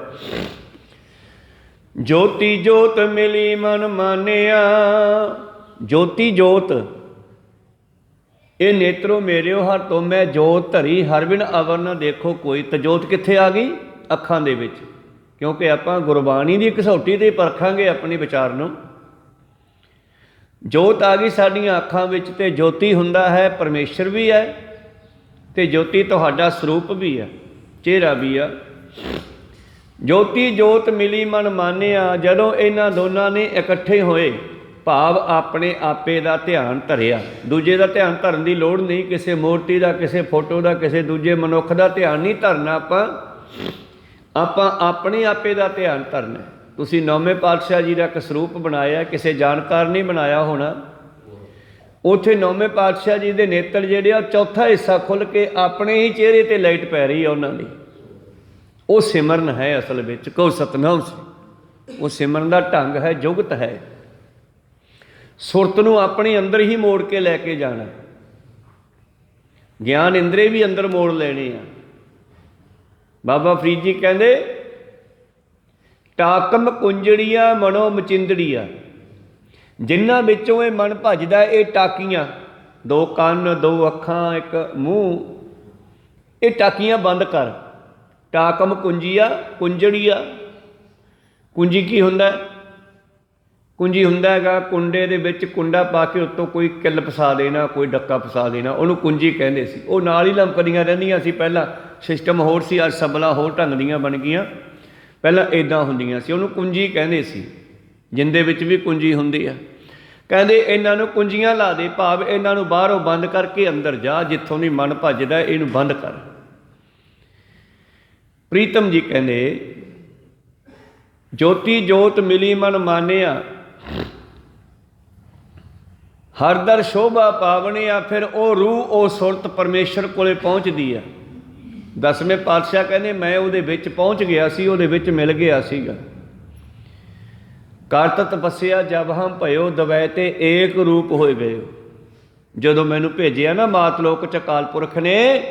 ਜੋਤੀ ਜੋਤ ਮਿਲੀ ਮਨ ਮਾਨਿਆ। ਜੋਤੀ ਜੋਤ ਇਹ ਨੇਤਰੋ ਮੇਰਿਓ ਹਰ ਤੋਂ ਮੈਂ ਜੋਤ ਧਰੀ, ਹਰ ਬਿਨ ਅਵਰ ਨਾ ਦੇਖੋ ਕੋਈ। ਤਾਂ ਜੋਤ ਕਿੱਥੇ ਆ ਗਈ? ਅੱਖਾਂ ਦੇ ਵਿੱਚ। ਕਿਉਂਕਿ ਆਪਾਂ ਗੁਰਬਾਣੀ ਦੀ ਕਸੌਟੀ 'ਤੇ ਪਰਖਾਂਗੇ ਆਪਣੀ ਵਿਚਾਰ ਨੂੰ। ਜੋਤ ਆ ਗਈ ਸਾਡੀਆਂ ਅੱਖਾਂ ਵਿੱਚ, ਅਤੇ ਜੋਤੀ ਹੁੰਦਾ ਹੈ ਪਰਮੇਸ਼ਰ ਵੀ ਹੈ, ਅਤੇ ਜੋਤੀ ਤੁਹਾਡਾ ਸਰੂਪ ਵੀ ਹੈ, ਚਿਹਰਾ ਵੀ ਆ। ਜੋਤੀ ਜੋਤ ਮਿਲੀ ਮਨ ਮਾਨਿਆ। ਜਦੋਂ ਇਹਨਾਂ ਦੋਨਾਂ ਨੇ ਇਕੱਠੇ ਹੋਏ, ਭਾਵ ਆਪਣੇ ਆਪੇ ਦਾ ਧਿਆਨ ਧਰਿਆ। ਦੂਜੇ ਦਾ ਧਿਆਨ ਧਰਨ ਦੀ ਲੋੜ ਨਹੀਂ, ਕਿਸੇ ਮੂਰਤੀ ਦਾ, ਕਿਸੇ ਫੋਟੋ ਦਾ, ਕਿਸੇ ਦੂਜੇ ਮਨੁੱਖ ਦਾ ਧਿਆਨ ਨਹੀਂ ਧਰਨਾ। ਆਪਾਂ ਆਪਣੇ ਆਪੇ ਦਾ ਧਿਆਨ ਧਰਨਾ। ਤੁਸੀਂ ਨੌਵੇਂ ਪਾਤਸ਼ਾਹ ਜੀ ਦਾ ਇੱਕ ਸਰੂਪ ਬਣਾਇਆ, ਕਿਸੇ ਜਾਣਕਾਰ ਨਹੀਂ ਬਣਾਇਆ ਹੋਣਾ। ਉੱਥੇ ਨੌਵੇਂ ਪਾਤਸ਼ਾਹ ਜੀ ਦੇ ਨੇਤਰ ਜਿਹੜੇ ਆ, ਚੌਥਾ ਹਿੱਸਾ ਖੁੱਲ੍ਹ ਕੇ ਆਪਣੇ ਹੀ ਚਿਹਰੇ 'ਤੇ ਲਾਈਟ ਪੈ ਰਹੀ ਹੈ ਉਹਨਾਂ ਦੀ। ਉਹ ਸਿਮਰਨ ਹੈ ਅਸਲ ਵਿੱਚ। ਕਹੋ ਸਤਨਾਮ ਸ੍ਰੀ। ਉਹ ਸਿਮਰਨ ਦਾ ਢੰਗ ਹੈ, ਜੁਗਤ ਹੈ। ਸੁਰਤ ਨੂੰ ਆਪਣੇ ਅੰਦਰ ਹੀ ਮੋੜ ਕੇ ਲੈ ਕੇ ਜਾਣਾ। ਗਿਆਨ ਇੰਦਰੇ ਵੀ ਅੰਦਰ ਮੋੜ ਲੈਣੇ ਆ। ਬਾਬਾ ਫਰੀਦ ਜੀ ਕਹਿੰਦੇ, ਟਾਕਮ ਕੁੰਜੜੀਆ ਮਨੋ ਮਚਿੰਦੜੀਆ। ਜਿਨ੍ਹਾਂ ਵਿੱਚੋਂ ਇਹ ਮਨ ਭੱਜਦਾ, ਇਹ ਟਾਕੀਆਂ, 2 ਕੰਨ, 2 ਅੱਖਾਂ, 1 ਮੂੰਹ, ਇਹ ਟਾਕੀਆਂ ਬੰਦ ਕਰ। ਟਾਕਮ ਕੁੰਜੀਆ, ਕੁੰਜੜੀਆ। ਕੁੰਜੀ ਕੀ ਹੁੰਦਾ? ਕੁੰਜੀ ਹੁੰਦਾ ਹੈਗਾ ਕੁੰਡੇ ਦੇ ਵਿੱਚ ਕੁੰਡਾ ਪਾ ਕੇ ਉੱਤੋਂ ਕੋਈ ਕਿੱਲ ਫਸਾ ਦੇਣਾ, ਕੋਈ ਡੱਕਾ ਫਸਾ ਦੇਣਾ, ਉਹਨੂੰ ਕੁੰਜੀ ਕਹਿੰਦੇ ਸੀ। ਉਹ ਨਾਲ ਹੀ ਲਮਕਦੀਆਂ ਰਹਿੰਦੀਆਂ ਸੀ। ਪਹਿਲਾਂ ਸਿਸਟਮ ਹੋਰ ਸੀ, ਅੱਜ ਸਬਲਾਂ ਹੋਰ ਢੰਗ ਦੀਆਂ ਬਣ ਗਈਆਂ। ਪਹਿਲਾਂ ਇੱਦਾਂ ਹੁੰਦੀਆਂ ਸੀ, ਉਹਨੂੰ ਕੁੰਜੀ ਕਹਿੰਦੇ ਸੀ। ਜਿੰਦੇ ਵਿੱਚ ਵੀ ਕੁੰਜੀ ਹੁੰਦੀ ਆ। ਕਹਿੰਦੇ ਇਹਨਾਂ ਨੂੰ ਕੁੰਜੀਆਂ ਲਾ ਦੇ, ਭਾਵ ਇਹਨਾਂ ਨੂੰ ਬਾਹਰੋਂ ਬੰਦ ਕਰਕੇ ਅੰਦਰ ਜਾ। ਜਿੱਥੋਂ ਦੀ ਮਨ ਭੱਜਦਾ ਇਹਨੂੰ ਬੰਦ ਕਰ। ਪ੍ਰੀਤਮ ਜੀ ਕਹਿੰਦੇ, ਜੋਤੀ ਜੋਤ ਮਿਲੀ ਮਨ ਮਾਨਿਆ, ਹਰ ਦਰ ਸ਼ੋਭਾ ਪਾਵਣਿਆ। ਫਿਰ ਉਹ ਰੂਹ, ਉਹ ਸੁਰਤ ਪਰਮੇਸ਼ਰ ਕੋਲੇ ਪਹੁੰਚਦੀ ਆ। 10ਵੇਂ ਪਾਤਸ਼ਾਹ ਕਹਿੰਦੇ, ਮੈਂ ਉਹਦੇ ਵਿੱਚ ਪਹੁੰਚ ਗਿਆ ਸੀ, ਉਹਦੇ ਵਿੱਚ ਮਿਲ ਗਿਆ ਸੀਗਾ। ਕਰਤ ਤਪੱਸਿਆ ਜਬ ਹਮ ਭਇਓ, ਦਵੈ ਤੇ ਏਕ ਰੂਪ ਹੋਏ ਗਏ। ਜਦੋਂ ਮੈਨੂੰ ਭੇਜਿਆ ਨਾ ਮਾਤ ਲੋਕ 'ਚ ਅਕਾਲ ਪੁਰਖ ਨੇ,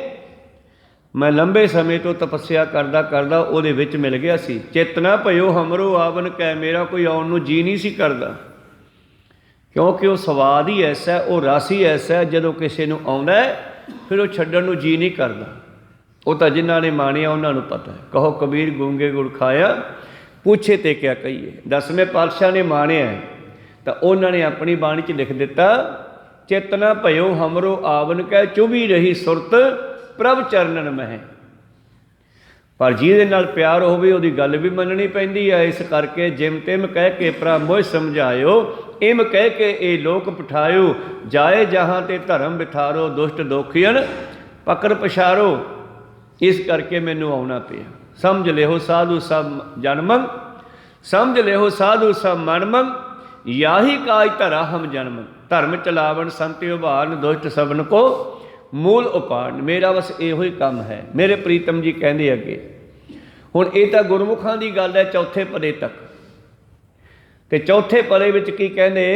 ਮੈਂ ਲੰਬੇ ਸਮੇਂ ਤੋਂ ਤਪੱਸਿਆ ਕਰਦਾ ਕਰਦਾ ਉਹਦੇ ਵਿੱਚ ਮਿਲ ਗਿਆ ਸੀ। ਚੇਤਨਾ ਭਇਓ ਹਮਰੋ ਆਵਨ ਕੈ। ਮੇਰਾ ਕੋਈ ਆਉਣ ਨੂੰ ਜੀ ਨਹੀਂ ਸੀ ਕਰਦਾ, ਕਿਉਂਕਿ ਉਹ ਸਵਾਦ ਹੀ ਐਸਾ, ਉਹ ਰਸ ਹੀ ਐਸਾ, ਜਦੋਂ ਕਿਸੇ ਨੂੰ ਆਉਂਦਾ फिर वो छड्डण नूं जी नहीं करदा। वो तो जिन्हां ने माणिया उन्हां नूं पता है। कहो कबीर गूंगे गुड़ खाया, पूछे ते क्या कहिए। 10वें पातशाह ने माणिया है तो उन्होंने अपनी बाणी च लिख दिता, चेतना भयो हमरो आवन कै, चुभी रही सुरत प्रभ चरणन मह। पर जिहदे नाल प्यार होवे उहदी गल भी मननी पैंदी है। इस करके जिम तिम कह के प्रा मोह समझायो, इम कह के ए लोक पठायो, जाए जहाँ ते धर्म बिथारो, दुष्ट दोखियन पकड़ पछारो। इस करके मैनू आउणा पिया। समझ लिहो साधु सब जन्मं, समझ लिहो साधु सब मनमं, याही काज धरा हम जन्म। धर्म चलावन संत उभारन, दुष्ट सबन को मूल उपाड़न। मेरा बस इहो ही काम है। मेरे प्रीतम जी कहते अगे, हुण ये तो गुरमुखां दी गल है चौथे पले तक। ते चौथे पले विच की कहंदे,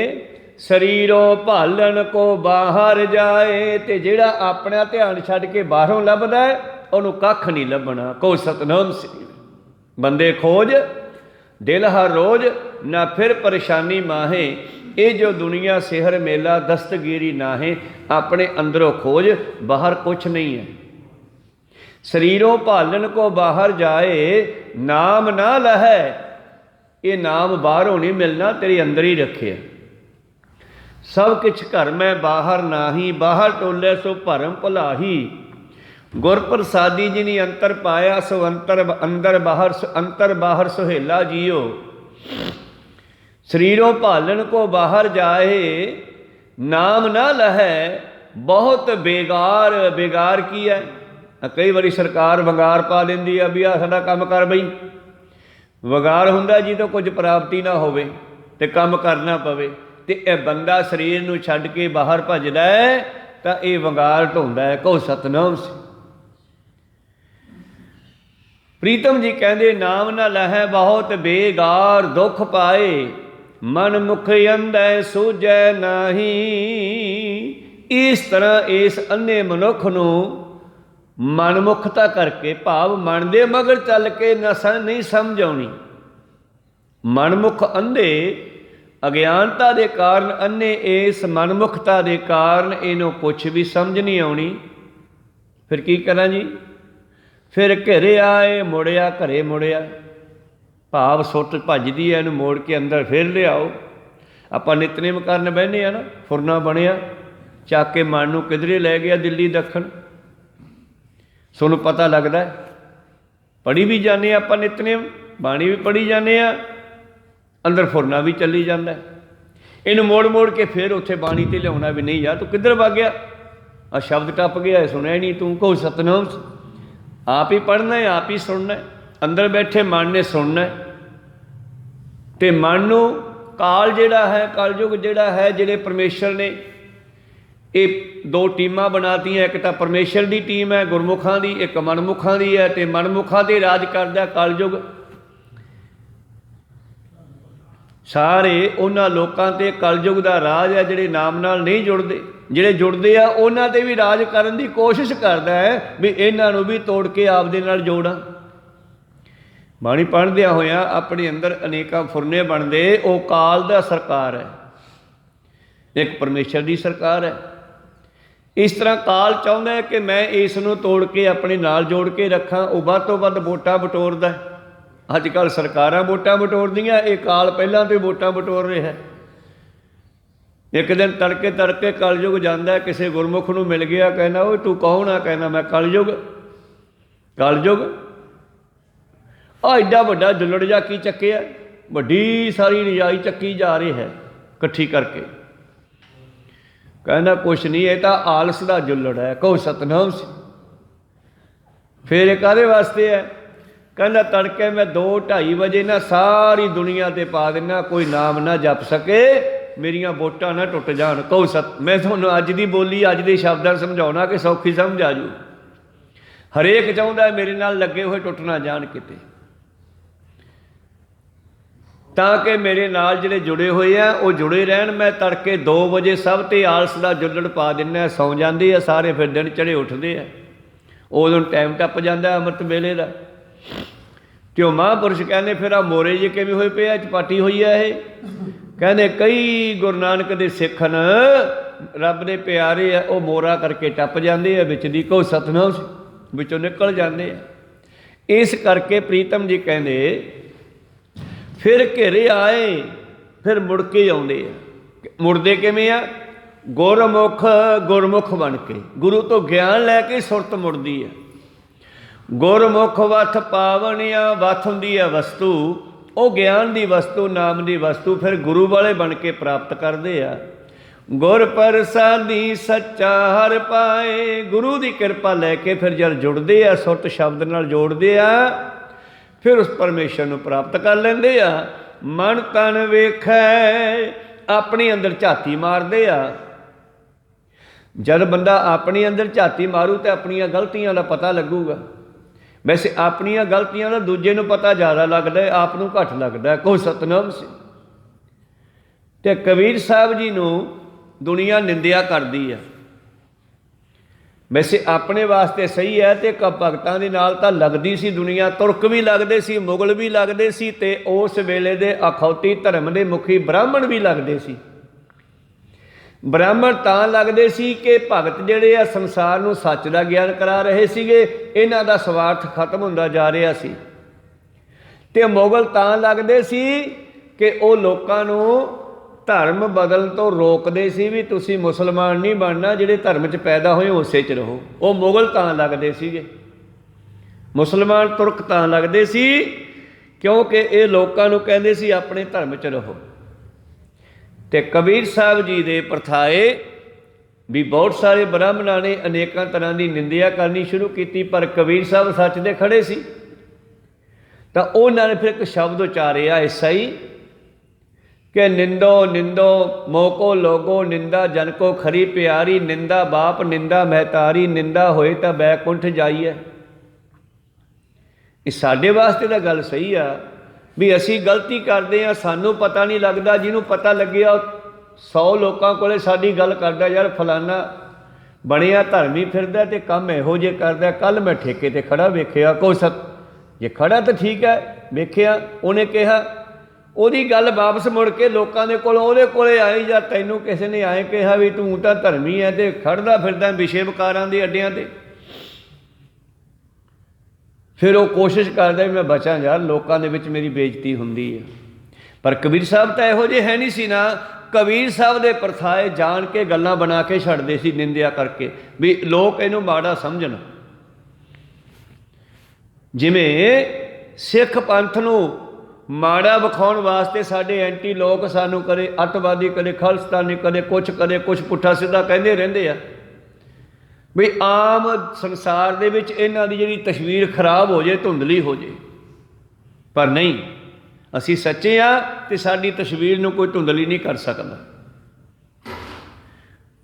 शरीरों भालन को बाहर जाए। ते जिहड़ा अपना ध्यान छड्ड के बाहरों लभदा है उहनूं कख नहीं लभना। को सतनाम श्री बंदे खोज दिल हर रोज, ना फिर परेशानी माहे। ये जो दुनिया सेहर मेला दस्तगीरी नाहे, अपने अंदरों खोज बाहर कुछ नहीं है। शरीरों भालन को बाहर जाए, नाम ना लहै। ये नाम बाहरों नहीं मिलना, तेरे अंदर ही रखे। सब किछ घर में बाहर नाही, बाहर टोले सो भरम भुलाही। गुर प्रसादी जी ने अंतर पाया, सो अंतर अंतर बाहर सुहेला जियो। शरीरों भालन को बाहर जाए, नाम ना लहै। बहुत बेगार, बेगार की है। कई बारी सरकार वगार पा लेंदी है भी आ साडा काम कर बई। वगार हुंदा जी तो कुछ प्राप्ति ना होवे ते काम करना पवे। ते ए बंदा शरीर नूं छड्ड के बाहर भजदा है तां ये वगार ढोंदा है। कहो सतनाम से। प्रीतम जी कहते, नाम न लहै बहुत बेगार, दुख पाए मन मुख अंधै सूझै नाही। इस तरह इस अन्ने मनुख नूं मनमुखता करके, भाव मन दे मगर चल के नहीं समझ आउणी। मनमुख अंधे अज्ञानता के कारण, अन्ने इस मनमुखता के कारण इनू कुछ भी समझ नहीं आउणी। फिर की करा जी? फिर घरे आए, मुड़िया घरे मुड़िया। भाव सुट भजदी है, मोड़ के अंदर फिर लियाओ। आपां नितनेम करन बहने आ ना, फुरना बनिया चक के मन नूं किधरे लै गया, दिल्ली दखण। सोनू पता लगता है, पढ़ी भी जाने आपां नितनेम, बाणी भी पढ़ी जाने, अंदर फुरना भी चली जाता है। इनू मोड़ मोड़ के फिर उत्थे बाणी ते लियाउणा भी नहीं यार तू किधर वग गया, आ शब्द टप गया, सुनिया नहीं तू। कहो सतनाम। आप ही पढ़ना है, आप ही सुनना है। अंदर बैठे मन ने सुनना है। तो मन नूं काल जिहड़ा है, कलयुग जिहड़ा है, जिहड़े परमेश्वर ने ये दो टीमां बनातियां। एक तो परमेश्वर की टीम है गुरमुखां दी, एक मनमुखां दी है। तो मनमुखां ते राज करदा कलयुग। सारे उन्हां लोकां ते कलयुग दा राज है जिहड़े नाम नाल नहीं जुड़दे। जिहड़े जुड़दे आ उन्हां ते भी राज करन दी कोशिश करदा है भी इन्हां नूं भी तोड़ के आप दे नाल जोड़ां। बाणी पढ़दियां होइयां अपने अंदर अनेकां फुरने बनदे। वो काल दा सरकार है, एक परमेश्वर की सरकार है। इस तरह काल चाहुंदा है कि मैं इस नूं तोड़ के अपने नाल जोड़ के रखां। वो वध तों वध वोटां बटोरदा है। अजकल सरकारां वोटां बटोरदियां, ये काल पहलां तो वोटां बटोर रहा है। एक दिन तड़के तड़के कलयुग जाता है, किसी गुरमुख नूं मिल गया, कहना वो तू कौन आ? कहना मैं कलयुग। कलयुग आ एडा वड्डा जुलड़ जा की चक्किया, वड्डी सारी रजाई चक्की जा रही है इकट्ठी करके। कहना कुछ नहीं, ये तो आलस का जुलड़ है। कहो सतनाम से। फिर काहदे वास्ते है? कहना तड़के मैं 2-2:30 बजे ना सारी दुनिया ते पा देना, कोई नाम ना जप सके, मेरिया वोटां ना टुट जान। कहो सत। मैं तुहानूं अज दी बोली अज दे शब्दां समझाउणा कि सौखी समझ आ जू। हरेक चाहुंदा है मेरे नाल लगे हुए टुट ना जान किते, ताकि मेरे नाल जिहड़े जुड़े हुए हैं वो जुड़े रहन। मैं तड़के 2 बजे सब ते आलस का जुलड़ पा दिना, सौ जाते हैं सारे, फिर दिन चढ़े उठते हैं। उदों टाइम टप जाता अमृत वेले का। ਤੇ ਉਹ ਮਹਾਂਪੁਰਸ਼ ਕਹਿੰਦੇ ਫਿਰ ਆ ਮੋਰੇ ਜੇ ਕਿਵੇਂ ਹੋਏ ਪਏ ਆ, ਚਪਾਟੀ ਹੋਈ ਆ ਇਹ। ਕਹਿੰਦੇ ਕਈ ਗੁਰੂ ਨਾਨਕ ਦੇ ਸਿੱਖ ਨ ਰੱਬ ਦੇ ਪਿਆਰੇ ਆ, ਉਹ ਮੋਰਾ ਕਰਕੇ ਟੱਪ ਜਾਂਦੇ ਆ, ਵਿੱਚ ਦੀ ਕੋ ਸਤਨਾਮ ਵਿੱਚੋਂ ਨਿਕਲ ਜਾਂਦੇ ਆ। ਇਸ ਕਰਕੇ ਪ੍ਰੀਤਮ ਜੀ ਕਹਿੰਦੇ ਫਿਰ ਘੇਰੇ ਆਏ, ਫਿਰ ਮੁੜ ਕੇ ਆਉਂਦੇ ਆ। ਮੁੜਦੇ ਕਿਵੇਂ ਆ? ਗੁਰਮੁਖ ਬਣ ਕੇ, ਗੁਰੂ ਤੋਂ ਗਿਆਨ ਲੈ ਕੇ ਸੁਰਤ ਮੁੜਦੀ ਆ। ਗੁਰਮੁਖ ਵਥ ਪਾਵਣਿਆ, ਵਥ ਹੁੰਦੀ ਆ ਵਸਤੂ, ਉਹ ਗਿਆਨ ਦੀ ਵਸਤੂ, ਨਾਮ ਦੀ ਵਸਤੂ ਫਿਰ ਗੁਰੂ ਵਾਲੇ ਬਣ ਕੇ ਪ੍ਰਾਪਤ ਕਰਦੇ ਆ। ਗੁਰ ਪ੍ਰਸਾਦੀ ਸੱਚਾ ਹਰ ਪਾਏ, ਗੁਰੂ ਦੀ ਕਿਰਪਾ ਲੈ ਕੇ ਫਿਰ ਜਦ ਜੁੜਦੇ ਆ, ਸੁਰਤ ਸ਼ਬਦ ਨਾਲ ਜੋੜਦੇ ਆ, ਫਿਰ ਉਸ ਪਰਮੇਸ਼ਰ ਨੂੰ ਪ੍ਰਾਪਤ ਕਰ ਲੈਂਦੇ ਆ। ਮਨ ਤਨ ਵੇਖੈ, ਆਪਣੇ ਅੰਦਰ ਝਾਤੀ ਮਾਰਦੇ ਆ। ਜਦ ਬੰਦਾ ਆਪਣੇ ਅੰਦਰ ਝਾਤੀ ਮਾਰੂ ਤਾਂ ਆਪਣੀਆਂ ਗਲਤੀਆਂ ਦਾ ਪਤਾ ਲੱਗੂਗਾ। ਵੈਸੇ ਆਪਣੀਆਂ ਗਲਤੀਆਂ ਦਾ ਦੂਜੇ ਨੂੰ ਪਤਾ ਜ਼ਿਆਦਾ ਲੱਗਦਾ, ਆਪ ਨੂੰ ਘੱਟ ਲੱਗਦਾ। ਕੋ ਸਤਨਾਮ ਸਿੰਘ ਤੇ ਕਬੀਰ ਸਾਹਿਬ ਜੀ ਨੂੰ ਦੁਨੀਆ ਨਿੰਦਿਆ ਕਰਦੀ ਆ। ਵੈਸੇ ਆਪਣੇ ਵਾਸਤੇ ਸਹੀ ਹੈ, ਤੇ ਭਗਤਾਂ ਦੇ ਨਾਲ ਤਾਂ ਲੱਗਦੀ ਸੀ ਦੁਨੀਆ। ਤੁਰਕ ਵੀ ਲੱਗਦੇ ਸੀ, ਮੁਗਲ ਵੀ ਲੱਗਦੇ ਸੀ, ਤੇ ਉਸ ਵੇਲੇ ਦੇ ਅਖੌਤੀ ਧਰਮ ਦੇ ਮੁਖੀ ਬ੍ਰਾਹਮਣ ਵੀ ਲੱਗਦੇ ਸੀ। ਬ੍ਰਾਹਮਣ ਤਾਂ ਲੱਗਦੇ ਸੀ ਕਿ ਭਗਤ ਜਿਹੜੇ ਆ ਸੰਸਾਰ ਨੂੰ ਸੱਚ ਦਾ ਗਿਆਨ ਕਰਾ ਰਹੇ ਸੀਗੇ, ਇਹਨਾਂ ਦਾ ਸਵਾਰਥ ਖਤਮ ਹੁੰਦਾ ਜਾ ਰਿਹਾ ਸੀ। ਤੇ ਮੁਗਲ ਤਾਂ ਲੱਗਦੇ ਸੀ ਕਿ ਉਹ ਲੋਕਾਂ ਨੂੰ ਧਰਮ ਬਦਲਣ ਤੋਂ ਰੋਕਦੇ ਸੀ, ਵੀ ਤੁਸੀਂ ਮੁਸਲਮਾਨ ਨਹੀਂ ਬਣਨਾ, ਜਿਹੜੇ ਧਰਮ 'ਚ ਪੈਦਾ ਹੋਏ ਉਸੇ 'ਚ ਰਹੋ। ਉਹ ਮੁਗਲ ਤਾਂ ਲੱਗਦੇ ਸੀਗੇ। ਮੁਸਲਮਾਨ ਤੁਰਕ ਤਾਂ ਲੱਗਦੇ ਸੀ ਕਿਉਂਕਿ ਇਹ ਲੋਕਾਂ ਨੂੰ ਕਹਿੰਦੇ ਸੀ ਆਪਣੇ ਧਰਮ 'ਚ ਰਹੋ। ਤੇ ਕਬੀਰ ਸਾਹਿਬ ਜੀ ਦੇ ਪ੍ਰਥਾਏ ਵੀ ਬਹੁਤ ਸਾਰੇ ਬ੍ਰਾਹਮਣਾਂ ਨੇ ਅਨੇਕਾਂ ਤਰ੍ਹਾਂ ਦੀ ਨਿੰਦਿਆ ਕਰਨੀ ਸ਼ੁਰੂ ਕੀਤੀ, ਪਰ ਕਬੀਰ ਸਾਹਿਬ ਸੱਚ ਦੇ ਖੜੇ ਸੀ। ਤਾਂ ਉਹਨਾਂ ਨੇ ਫਿਰ ਇੱਕ ਸ਼ਬਦ ਉਚਾਰਿਆ ਐਸਾ ਹੀ ਕਿ ਨਿੰਦੋ ਨਿੰਦੋ ਮੋਕੋ ਲੋਗੋ, ਨਿੰਦਾ ਜਨ ਕੋ ਖਰੀ ਪਿਆਰੀ, ਨਿੰਦਾ ਬਾਪ ਨਿੰਦਾ ਮਹਿਤਾਰੀ, ਨਿੰਦਾ ਹੋਏ ਤਾਂ ਬੈਕੁੰਠ ਜਾਈਏ। ਇਹ ਸਾਡੇ ਵਾਸਤੇ ਤਾਂ ਗੱਲ ਸਹੀ ਆ ਵੀ ਅਸੀਂ ਗਲਤੀ ਕਰਦੇ ਹਾਂ, ਸਾਨੂੰ ਪਤਾ ਨਹੀਂ ਲੱਗਦਾ। ਜਿਹਨੂੰ ਪਤਾ ਲੱਗਿਆ 100 ਲੋਕਾਂ ਕੋਲੇ ਸਾਡੀ ਗੱਲ ਕਰਦਾ, ਯਾਰ ਫਲਾਨਾ ਬਣਿਆ ਧਰਮੀ ਫਿਰਦਾ ਤੇ ਕੰਮ ਇਹੋ ਜਿਹੇ ਕਰਦਾ। ਕੱਲ੍ਹ ਮੈਂ ਠੇਕੇ 'ਤੇ ਖੜਾ ਵੇਖਿਆ, ਕੋਈ ਜੇ ਖੜਾ ਤਾਂ ਠੀਕ ਹੈ, ਵੇਖਿਆ ਉਹਨੇ ਕਿਹਾ, ਉਹਦੀ ਗੱਲ ਵਾਪਸ ਮੁੜ ਕੇ ਲੋਕਾਂ ਦੇ ਕੋਲ ਉਹਦੇ ਕੋਲੇ ਆਈ, ਜਾਂ ਤੈਨੂੰ ਕਿਸੇ ਨੇ ਆਏ ਕਿਹਾ ਵੀ ਤੂੰ ਤਾਂ ਧਰਮੀ ਹੈ ਤੇ ਖੜਦਾ ਫਿਰਦਾ ਵਿਸ਼ੇ ਵਿਕਾਰਾਂ ਦੇ ਅੱਡਿਆਂ 'ਤੇ। ਫਿਰ ਉਹ ਕੋਸ਼ਿਸ਼ ਕਰਦਾ ਵੀ ਮੈਂ ਬਚਾਂ, ਯਾਰ ਲੋਕਾਂ ਦੇ ਵਿੱਚ ਮੇਰੀ ਬੇਇੱਜ਼ਤੀ ਹੁੰਦੀ ਹੈ। ਪਰ ਕਬੀਰ ਸਾਹਿਬ ਤਾਂ ਇਹੋ ਜਿਹੇ ਹੈ ਨਹੀਂ ਸੀ ਨਾ। ਕਬੀਰ ਸਾਹਿਬ ਦੇ ਪ੍ਰਥਾਏ ਜਾਣ ਕੇ ਗੱਲਾਂ ਬਣਾ ਕੇ ਛੱਡਦੇ ਸੀ, ਨਿੰਦਿਆ ਕਰਕੇ, ਵੀ ਲੋਕ ਇਹਨੂੰ ਮਾੜਾ ਸਮਝਣ। ਜਿਵੇਂ ਸਿੱਖ ਪੰਥ ਨੂੰ ਮਾੜਾ ਵਿਖਾਉਣ ਵਾਸਤੇ ਸਾਡੇ ਐਂਟੀ ਲੋਕ ਸਾਨੂੰ ਕਦੇ ਅੱਤਵਾਦੀ, ਕਦੇ ਖਾਲਿਸਤਾਨੀ, ਕਦੇ ਕੁਛ ਪੁੱਠਾ ਸਿੱਧਾ ਕਹਿੰਦੇ ਰਹਿੰਦੇ ਆ, ਵੀ ਆਮ ਸੰਸਾਰ ਦੇ ਵਿੱਚ ਇਹਨਾਂ ਦੀ ਜਿਹੜੀ ਤਸਵੀਰ ਖਰਾਬ ਹੋ ਜਾਏ, ਧੁੰਦਲੀ ਹੋ ਜਾਏ। ਪਰ ਨਹੀਂ, ਅਸੀਂ ਸੱਚੇ ਆ ਤੇ ਸਾਡੀ ਤਸਵੀਰ ਨੂੰ ਕੋਈ ਧੁੰਦਲੀ ਨਹੀਂ ਕਰ ਸਕਦਾ।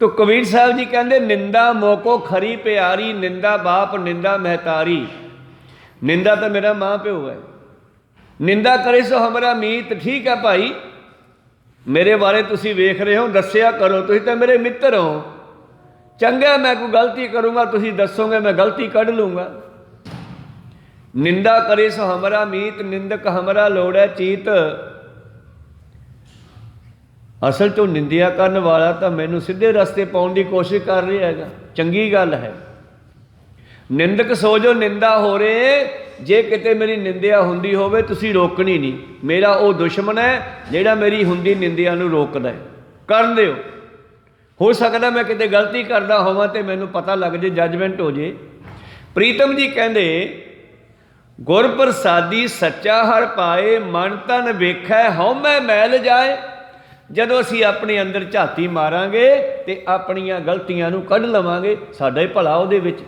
ਤੋ ਕਬੀਰ ਸਾਹਿਬ ਜੀ ਕਹਿੰਦੇ ਨਿੰਦਾ ਮੋਕੋ ਖਰੀ ਪਿਆਰੀ, ਨਿੰਦਾ ਬਾਪ ਨਿੰਦਾ ਮਹਿਤਾਰੀ। ਨਿੰਦਾ ਤਾਂ ਮੇਰਾ ਮਾਂ ਪਿਓ ਹੈ, ਨਿੰਦਾ ਕਰੇ ਸੋ ਹਮਾਰਾ ਮੀਤ। ਠੀਕ ਹੈ ਭਾਈ, ਮੇਰੇ ਬਾਰੇ ਤੁਸੀਂ ਵੇਖ ਰਹੇ ਹੋ, ਦੱਸਿਆ ਕਰੋ, ਤੁਸੀਂ ਤਾਂ ਮੇਰੇ ਮਿੱਤਰ ਹੋ। ਚੰਗਾ ਮੈਂ ਕੋਈ ਗਲਤੀ ਕਰੂੰਗਾ, ਤੁਸੀਂ ਦੱਸੋਗੇ, ਮੈਂ ਗਲਤੀ ਕੱਢ ਲੂੰਗਾ। ਨਿੰਦਾ ਕਰੇ ਸੋ ਹਮਾਰਾ ਮੀਤ, ਨਿੰਦਕ ਹਮਾਰਾ ਲੋੜੈ ਚੀਤ। ਅਸਲ 'ਚੋਂ ਨਿੰਦਿਆ ਕਰਨ ਵਾਲਾ ਤਾਂ ਮੈਨੂੰ ਸਿੱਧੇ ਰਸਤੇ ਪਾਉਣ ਦੀ ਕੋਸ਼ਿਸ਼ ਕਰ ਰਿਹਾ ਹੈਗਾ। ਚੰਗੀ ਗੱਲ ਹੈ। ਨਿੰਦਕ ਸੋਚੋ ਨਿੰਦਾ ਹੋ ਰਹੇ, ਜੇ ਕਿਤੇ ਮੇਰੀ ਨਿੰਦਿਆ ਹੁੰਦੀ ਹੋਵੇ ਤੁਸੀਂ ਰੋਕਣੀ ਨਹੀਂ। ਮੇਰਾ ਉਹ ਦੁਸ਼ਮਣ ਹੈ ਜਿਹੜਾ ਮੇਰੀ ਹੁੰਦੀ ਨਿੰਦਿਆ ਨੂੰ ਰੋਕਦਾ ਹੈ। ਕਰਨ ਦਿਓ, ਹੋ ਸਕਦਾ ਮੈਂ ਕਿਤੇ ਗਲਤੀ ਕਰਦਾ ਹੋਵਾਂ ਤੇ ਮੈਨੂੰ ਪਤਾ ਲੱਗ ਜੇ, ਜੱਜਮੈਂਟ ਹੋ ਜੇ। ਪ੍ਰੀਤਮ ਜੀ ਕਹਿੰਦੇ ਗੁਰ ਪ੍ਰਸਾਦੀ ਸੱਚਾ ਹਰ ਪਾਏ, ਮਨ ਤਨ ਵੇਖੈ ਹਉਮੈ ਮੈਲ ਜਾਏ। ਜਦੋਂ ਅਸੀਂ ਆਪਣੇ ਅੰਦਰ ਝਾਤੀ ਮਾਰਾਂਗੇ ਤੇ ਆਪਣੀਆਂ ਗਲਤੀਆਂ ਨੂੰ ਕੱਢ ਲਵਾਂਗੇ, ਸਾਡਾ ਹੀ ਭਲਾ ਉਹਦੇ ਵਿੱਚ।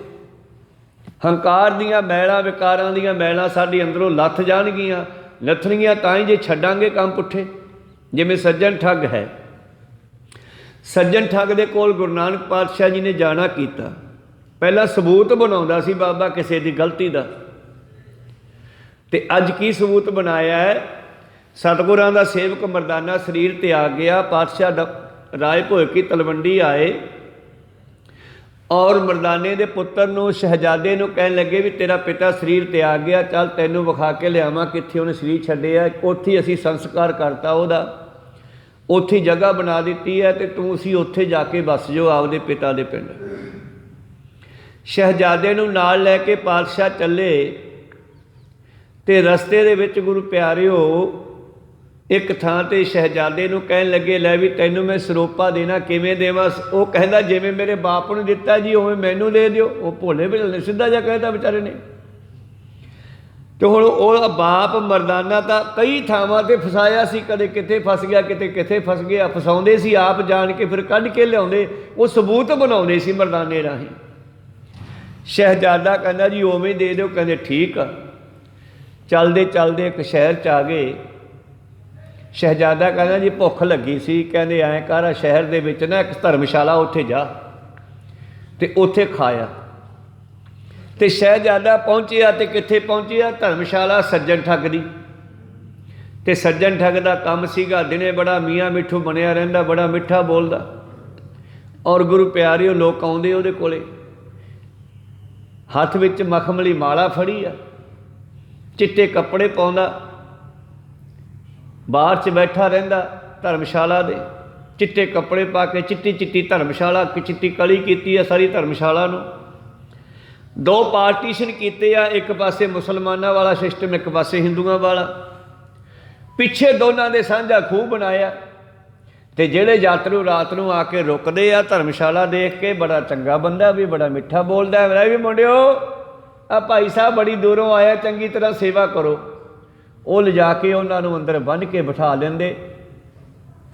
ਹੰਕਾਰ ਦੀਆਂ ਮੈਲਾਂ, ਵਿਕਾਰਾਂ ਦੀਆਂ ਮੈਲਾਂ ਸਾਡੇ ਅੰਦਰੋਂ ਲੱਥ ਜਾਣਗੀਆਂ। ਲੱਥਣਗੀਆਂ ਤਾਂ ਹੀ ਜੇ ਛੱਡਾਂਗੇ ਕੰਮ ਪੁੱਠੇ। ਜਿਵੇਂ ਸੱਜਣ ਠੱਗ ਹੈ, ਸੱਜਣ ਠੱਗ ਦੇ ਕੋਲ ਗੁਰੂ ਨਾਨਕ ਪਾਤਸ਼ਾਹ ਜੀ ਨੇ ਜਾਣਾ ਕੀਤਾ। ਪਹਿਲਾਂ ਸਬੂਤ ਬਣਾਉਂਦਾ ਸੀ ਬਾਬਾ ਕਿਸੇ ਦੀ ਗਲਤੀ ਦਾ, ਤੇ ਅੱਜ ਕੀ ਸਬੂਤ ਬਣਾਇਆ ਹੈ? ਸਤਿਗੁਰਾਂ ਦਾ ਸੇਵਕ ਮਰਦਾਨਾ ਸਰੀਰ ਤਿਆਗ ਗਿਆ। ਪਾਤਸ਼ਾਹ ਰਾਏ ਭੋਇ ਕੀ ਤਲਵੰਡੀ ਆਏ, और मरदाने के पुत्र नूं शहजादे नूं कहन लगे भी तेरा पिता शरीर त्याग गया, चल तैनूं विखा के लियावां कित्थे उहने शरीर छड्डिया, उत्थे असीं संस्कार करता उहदा, उत्थे जगह बना दित्ती है ते तूं असीं उत्थे जाके बस जो आपदे पिता दे पिंड। शहजादे नूं नाल लैके पातशाह चले ते रस्ते दे विच गुरु प्यारिओ एक थां ते शहजादे नूं कहन लगे लै भी तैनूं मैं सरोपा देना किवें देवां? वो कहंदा जिवें मेरे बाप नूं दित्ता जी उवें मैनूं दे दिओ। वो भोले भाले सीधा जिहा कहता बेचारे ने। तो हुण ओह बाप मरदाना तां कई थावां ते फसाया सी, कदे किते फस गया किते किते फस गया, फसाउंदे सी आप जान के, फिर कढ के लिआउंदे, वो सबूत बनाउंदे सी मरदाने राहीं। शहजादा कहंदा जी उवें दे दिओ। कहंदे ठीक आ। चलदे चलदे एक शहर च आ गए। शहजादा कहना जी भुख लगी सी, कहते ऐं कर शहर दे विच ना एक धर्मशाला उत्थे जा ते उत्थे खाया। ते शहजादा पहुँचिया ते कित्थे पहुँचिया? धर्मशाला सज्जन ठग दी। ते सज्जन ठग दा काम सीगा, दिने बड़ा मियाँ मिठू बनिया रहिंदा, बड़ा मिठा बोलदा, और गुरु प्यारिओ लोग आउंदे उहदे कोले, हत्थ विच मखमली माला फड़ी आ, चिट्टे कपड़े पाउंदा, बाहर च बैठा रहिंदा धर्मशाला दे, चिट्टे कपड़े पा के, चिट्टी चिट्टी धर्मशाला, चिट्टी कली कीती है सारी धर्मशाला नूं। दो पार्टीशन कीते आ, एक पासे मुसलमानां वाला सिस्टम, एक पासे हिंदुआं वाला। पिछे दोनों दे साझा खूह बनाया ते जेड़े यात्रु रात नूं आके रुकदे आ धर्मशाला देख के, बड़ा चंगा बंदा भी, बड़ा मिठा बोलदा है, भी मुंडिओ आ भाई साहब बड़ी दूरों आया, चंगी तरह सेवा करो। वो लिजा के उन्होंने अंदर बन के बिठा लेंदे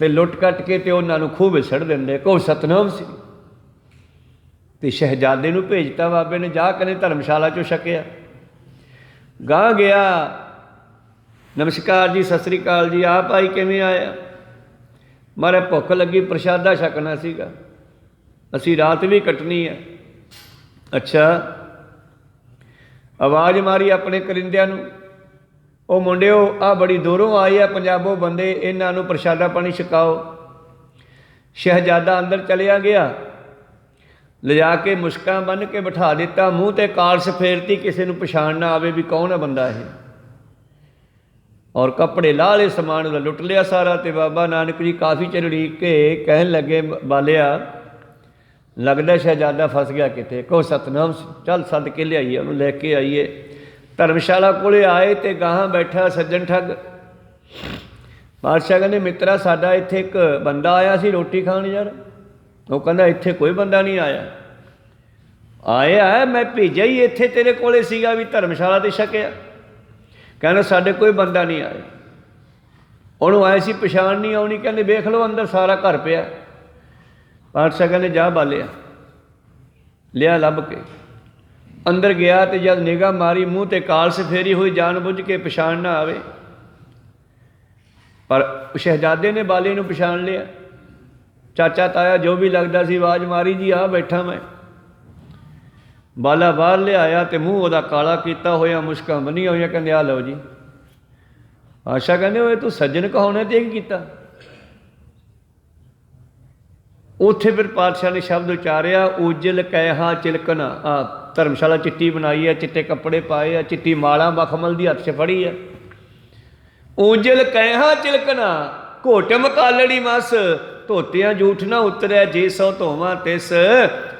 ते लुट कट के ते उन्होंने खूह विच सट देंदे। को सतनाम सी ते शहजादे नूं भेजता बाबे ने, जा कने धर्मशाला चों छकिया। गांह गया, नमस्कार जी, सत श्री अकाल जी, आप भाई किवें आया? मारे भुख लगी, प्रशादा छकना सीगा, असीं रात भी कटनी है। अच्छा, आवाज़ मारी अपने करिंदिਆਂ ਨੂੰ, ਉਹ ਮੁੰਡਿਓ आ बड़ी दूरों आए आ पंजाबों बंदे, इन्हां नूं प्रशादा पानी छकाओ। शहजादा अंदर चलिया गया, लिजा के मुश्कां बन के बिठा दिता, मूँह ते कालस फेरती, किसी नूं पछाण ना आवे भी कौन है बंदा है, और कपड़े लाह ले, समान लुट लिया सारा। ते बाबा नानक जी काफ़ी चिर उड़ीक के कहन लगे, बालिया लगदा शहजादा फस गया किते। को सतनाम, चल सद के लियाईए, उन्होंने लैके आईए। धर्मशाला कोले आए तो गाहां बैठा सज्जन ठग। पातशाह कहते मित्रा साडा इत्थे एक बंदा आया सी रोटी खाण यार। वो कहंदा इत्थे कोई बंदा नहीं आया। आया है मैं भेजा ही इत्थे तेरे कोले सीगा भी धर्मशाला ते छकिया। कहना साडे कोई बंदा नहीं आया। उन्होंने आए सी पछाण नहीं आउणी, कहंदे वेख लो अंदर सारा घर पिया। पातशाह कहते जा बालिया, लिया लभ के। अंदर गया तो जब निगाह मारी, मूँह ते कालस फेरी हुई, जान बुझ के पछाण ना आवे, पर शहजादे ने बाले नूं पछाण लिया। चाचा ताया जो भी लगता सी आवाज़ मारी, जी आ बैठा मैं। बाला बाहर लियाया तो मूँह उहदा काला किया होया, मुश्कां बनिया हुई, कहंदे आ लो जी। आशा कहंदे ओए तू सज्जन कहाउणे ते की कीता? उत्थे फिर पातशाह ने शब्द उचारिया, उजल कैहा चिलकना। धर्मशाला चिट्टी बनाई है, चिट्टे कपड़े पाए है, चिट्टी माला मखमल दी हथ च फड़ी है। उजल कैहा चिलकना, घोटम कालड़ी मस, धोतियां जूठ ना उतरै, जे सौ धोवां तिस,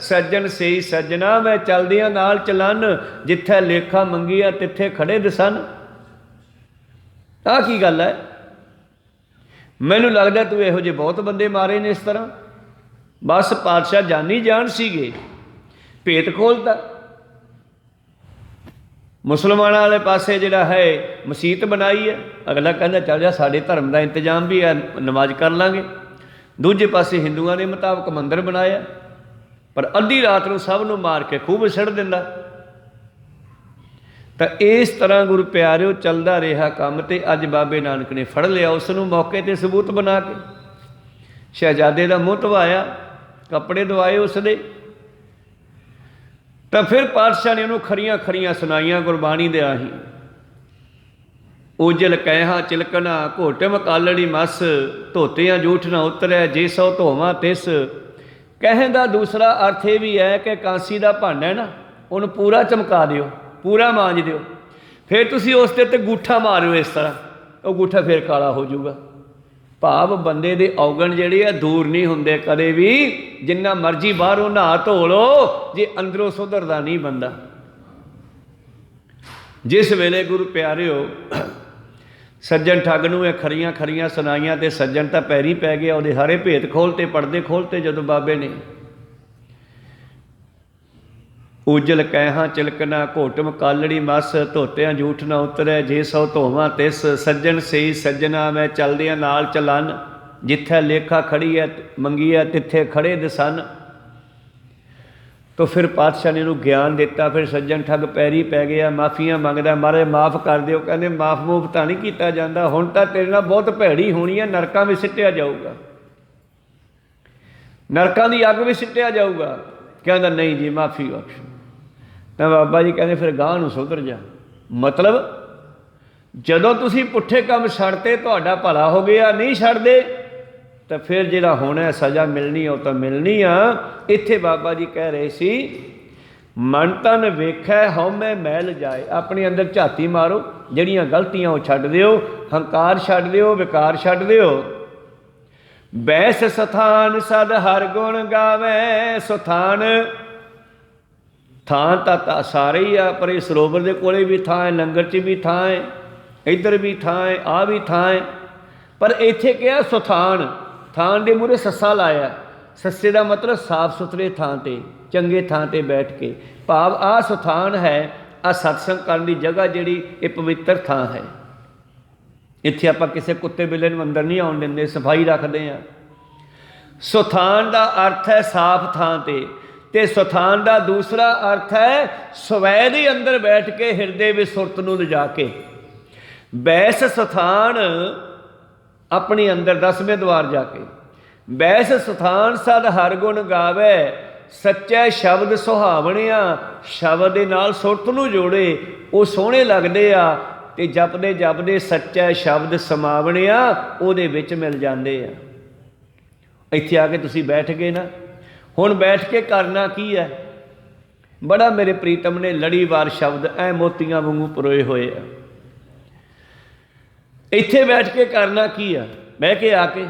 सज्जन सेई सज्जना, मैं चलदियां नाल चलन, जिथे लेखा मंगिया तिथे खड़े दसन। आ की गल है? मैनू लगदा तू इहो जे बहुत बंदे मारे ने इस तरह। बस पातशाह जानी जान सीगे, भेत खोलता। मुसलमाना वाले पासे जिहड़ा है मसीत बनाई है, अगला कहना चल जा साडे धर्म का इंतजाम भी है, नमाज कर लांगे। दूजे पासे हिंदुओं के मुताबक मंदिर बनाया, पर अद्धी रात को सब नूं मार के खूह विच सट दिंदा। तो इस तरह गुरु प्यारिओ चलदा रहा काम, ते अज बाबे नानक ने फड़ लिया उस नूं मौके ते सबूत बना के। शहजादे का मूँह धवाया, कपड़े दवाए उसदे। तो फिर पातशाह ने उन्होंने खरियां खरियां सुनाइया गुरबाणी दे आही। उजल कैहा चिलकना, घोटम कालड़ी मस, धोतियां जूठ ना उतरै, जे सौ धोवां तिस, कहने का दूसरा अर्थ ये भी है कि कांसी का भांडा है ना, उन्हें पूरा चमका दिओ, पूरा मांज दिओ, फिर तुसी उस ते गूठा मारिओ इस तरह, वो गूठा फिर काला हो जाऊगा। भाव बंदे दे औगण जिहड़े आ दूर नहीं हुंदे कदे भी, जिन्ना मर्जी बाहरों नहा धो लो, जे अंदरों सुधरदा नहीं बंदा। जिस वेले गुरु प्यारिओ सज्जन ठग नूं ये खरियां खरियां सुनाइयां ते सज्जन तां पैरी पै गया, उहदे हरे भेत खोलते, पड़दे खोलते जदों बाबे ने। उजल कैहां चिलकना घोटम कालड़ी मस, धोतियां जूठ न उतरै, जे सौ धोवां तिस, सज्जन सही सज्जना मैं चलदियां नाल चलन, जिथे लेखा खड़ी है मंगी है तिथे खड़े दसन। तो फिर पातशाह ने इहनूं ज्ञान दिता, फिर सज्जन ठग पैरी पै गया, माफ़ियां मंगदा, महाराज माफ़ कर दिओ। कहंदे माफ़ मूफ तां नहीं कीता जांदा, हुण तां तेरे नाल बहुत भैड़ी होनी है, नरकां विच सिੱਟਿਆ जाऊगा, नरकां दी अग विच सिੱਟਿਆ जाऊगा। कहंदा नहीं जी माफ़ी बख्शो। तो बाबा जी कहंदे फिर गांह नूं सुधर जा। मतलब जदों तुसीं पुट्ठे काम छड्डते तुहाडा भला हो गया, नहीं छड्डदे तो फिर जिहड़ा होना सज़ा मिलनी है तो मिलनी आ। इत्थे बाबा जी कह रहे सी मन तन वेखै हौमै मैल जाए, अपने अंदर झाती मारो, जिहड़ियां गलतियां वो छड्ड दिओ, हंकार छड्ड दिओ, विकार छड्ड दिओ। बैस स्थान सद हर गुण गावै, स्थान थां तां सारे ही आ, पर इस सरोवर के कोले भी थां है, लंगर च भी थां है, इधर भी थां है, आ भी थां है, पर इत्थे क्या स्थान, थान दे मूहरे सस्सा लाया, सस्से का मतलब साफ सुथरे थां ते, चंगे थां ते बैठ के, भाव आ स्थान है, आ सत्संग करने की जगह जिहड़ी ये पवित्र थां है। इत्थे आपां किसी कुत्ते बिल्ले नूं अंदर नहीं आउण दिंदे, सफाई रखते हैं। स्थान का अर्थ है साफ थां ते स्थान का दूसरा अर्थ है स्वै दे अंदर बैठ के हिरदे विच सुरत नूं लिजा के। बैस स्थान अपने अंदर 10वें द्वार जाके, बैस स्थान सद हर गुण गावै, सच्चे शब्द सुहावणिया, शब्द दे नाल सुरत नूं जोड़े, वो सोहणे लगदे आ ते जपदे जपदे सच्चे शब्द समावणिया उहदे विच मिल जांदे आ। इत्थे आके तुसीं बैठ गए ना, हुण बैठ के करना की है? बड़ा मेरे प्रीतम ने लड़ीवार शब्द ऐ मोतियां वांगू परोए होए आ। इत्थे बैठ के करना की है? बह के आके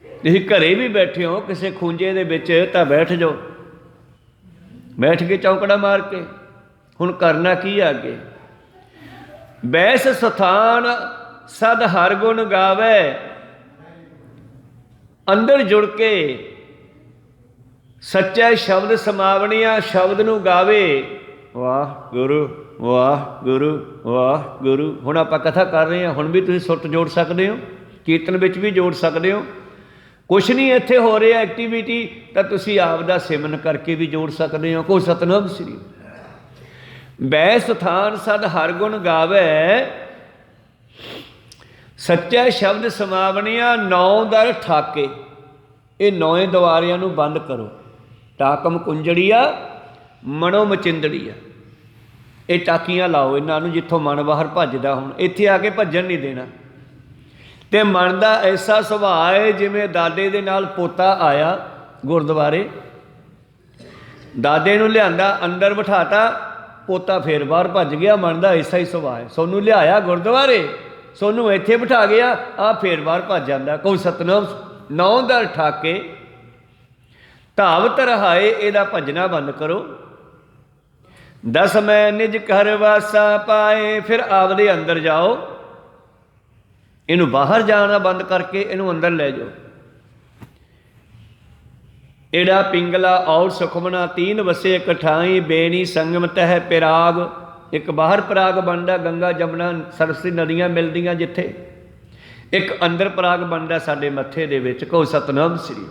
तुसीं घरे भी बैठे हो किसी खूंजे दे विच तां बैठ जाओ, बैठ के चौंकड़ा मार के। हुण करना की है अगे? बैस स्थान सद हर गुण गावै, अंदर जुड़ के सच्चा शब्द समावणिया, शब्द नूं गावे। वाह गुरु वाह गुरु वाह गुरु। हुण आपां कथा कर रहे हैं, हुण भी तुसीं सुरत जोड़ सकते हो, कीर्तन विच भी जोड़ सकते हो। कुछ नहीं इत्थे हो रहा एक्टिविटी तो तुसीं आप दा सिमरन करके भी जोड़ सकते हो। कोई सतनाम श्री बैस स्थान सद हर गुण गावै, सच्चा शब्द समावणिया, 9 दर ठाके। ये 9 द्वारियां नूं बंद करो। टाकम कुंजड़िया मनो मचिंदड़िया, ये टाकियां लाओ इन्हां नूं, जिथों मन बाहर भजदा। हुण इत्थे आके भजन नहीं देना। ते मन का ऐसा सुभाव है जिवें दादे दे नाल पोता आया गुरुद्वारे, दादे नूं लिआंदा अंदर बिठाता, पोता फिर बाहर भज गया। मन का ऐसा ही सुभाव है, सोनू लिआया गुरुद्वारे, सोनू इत्थे बिठा गया, आ फिर बाहर भज जाता। कोई सतनाम 9 दर ठाके धाव तरहाए, इहदा भजना बंद करो। 10 मैं निज घर वासा पाए, फिर आपदे अंदर जाओ। इनू बाहर जाना बंद करके इनू अंदर ले जाओ। एड़ा पिंगला और सुखमना 3 वसे एक ठाई, बेनी संगम तह पिराग। एक बाहर पराग बनता, गंगा जमुना सरस्वती नदियां मिलदियां जिथे। एक अंदर पराग बनता साडे मत्थे दे विच। कहो सतनाम श्री।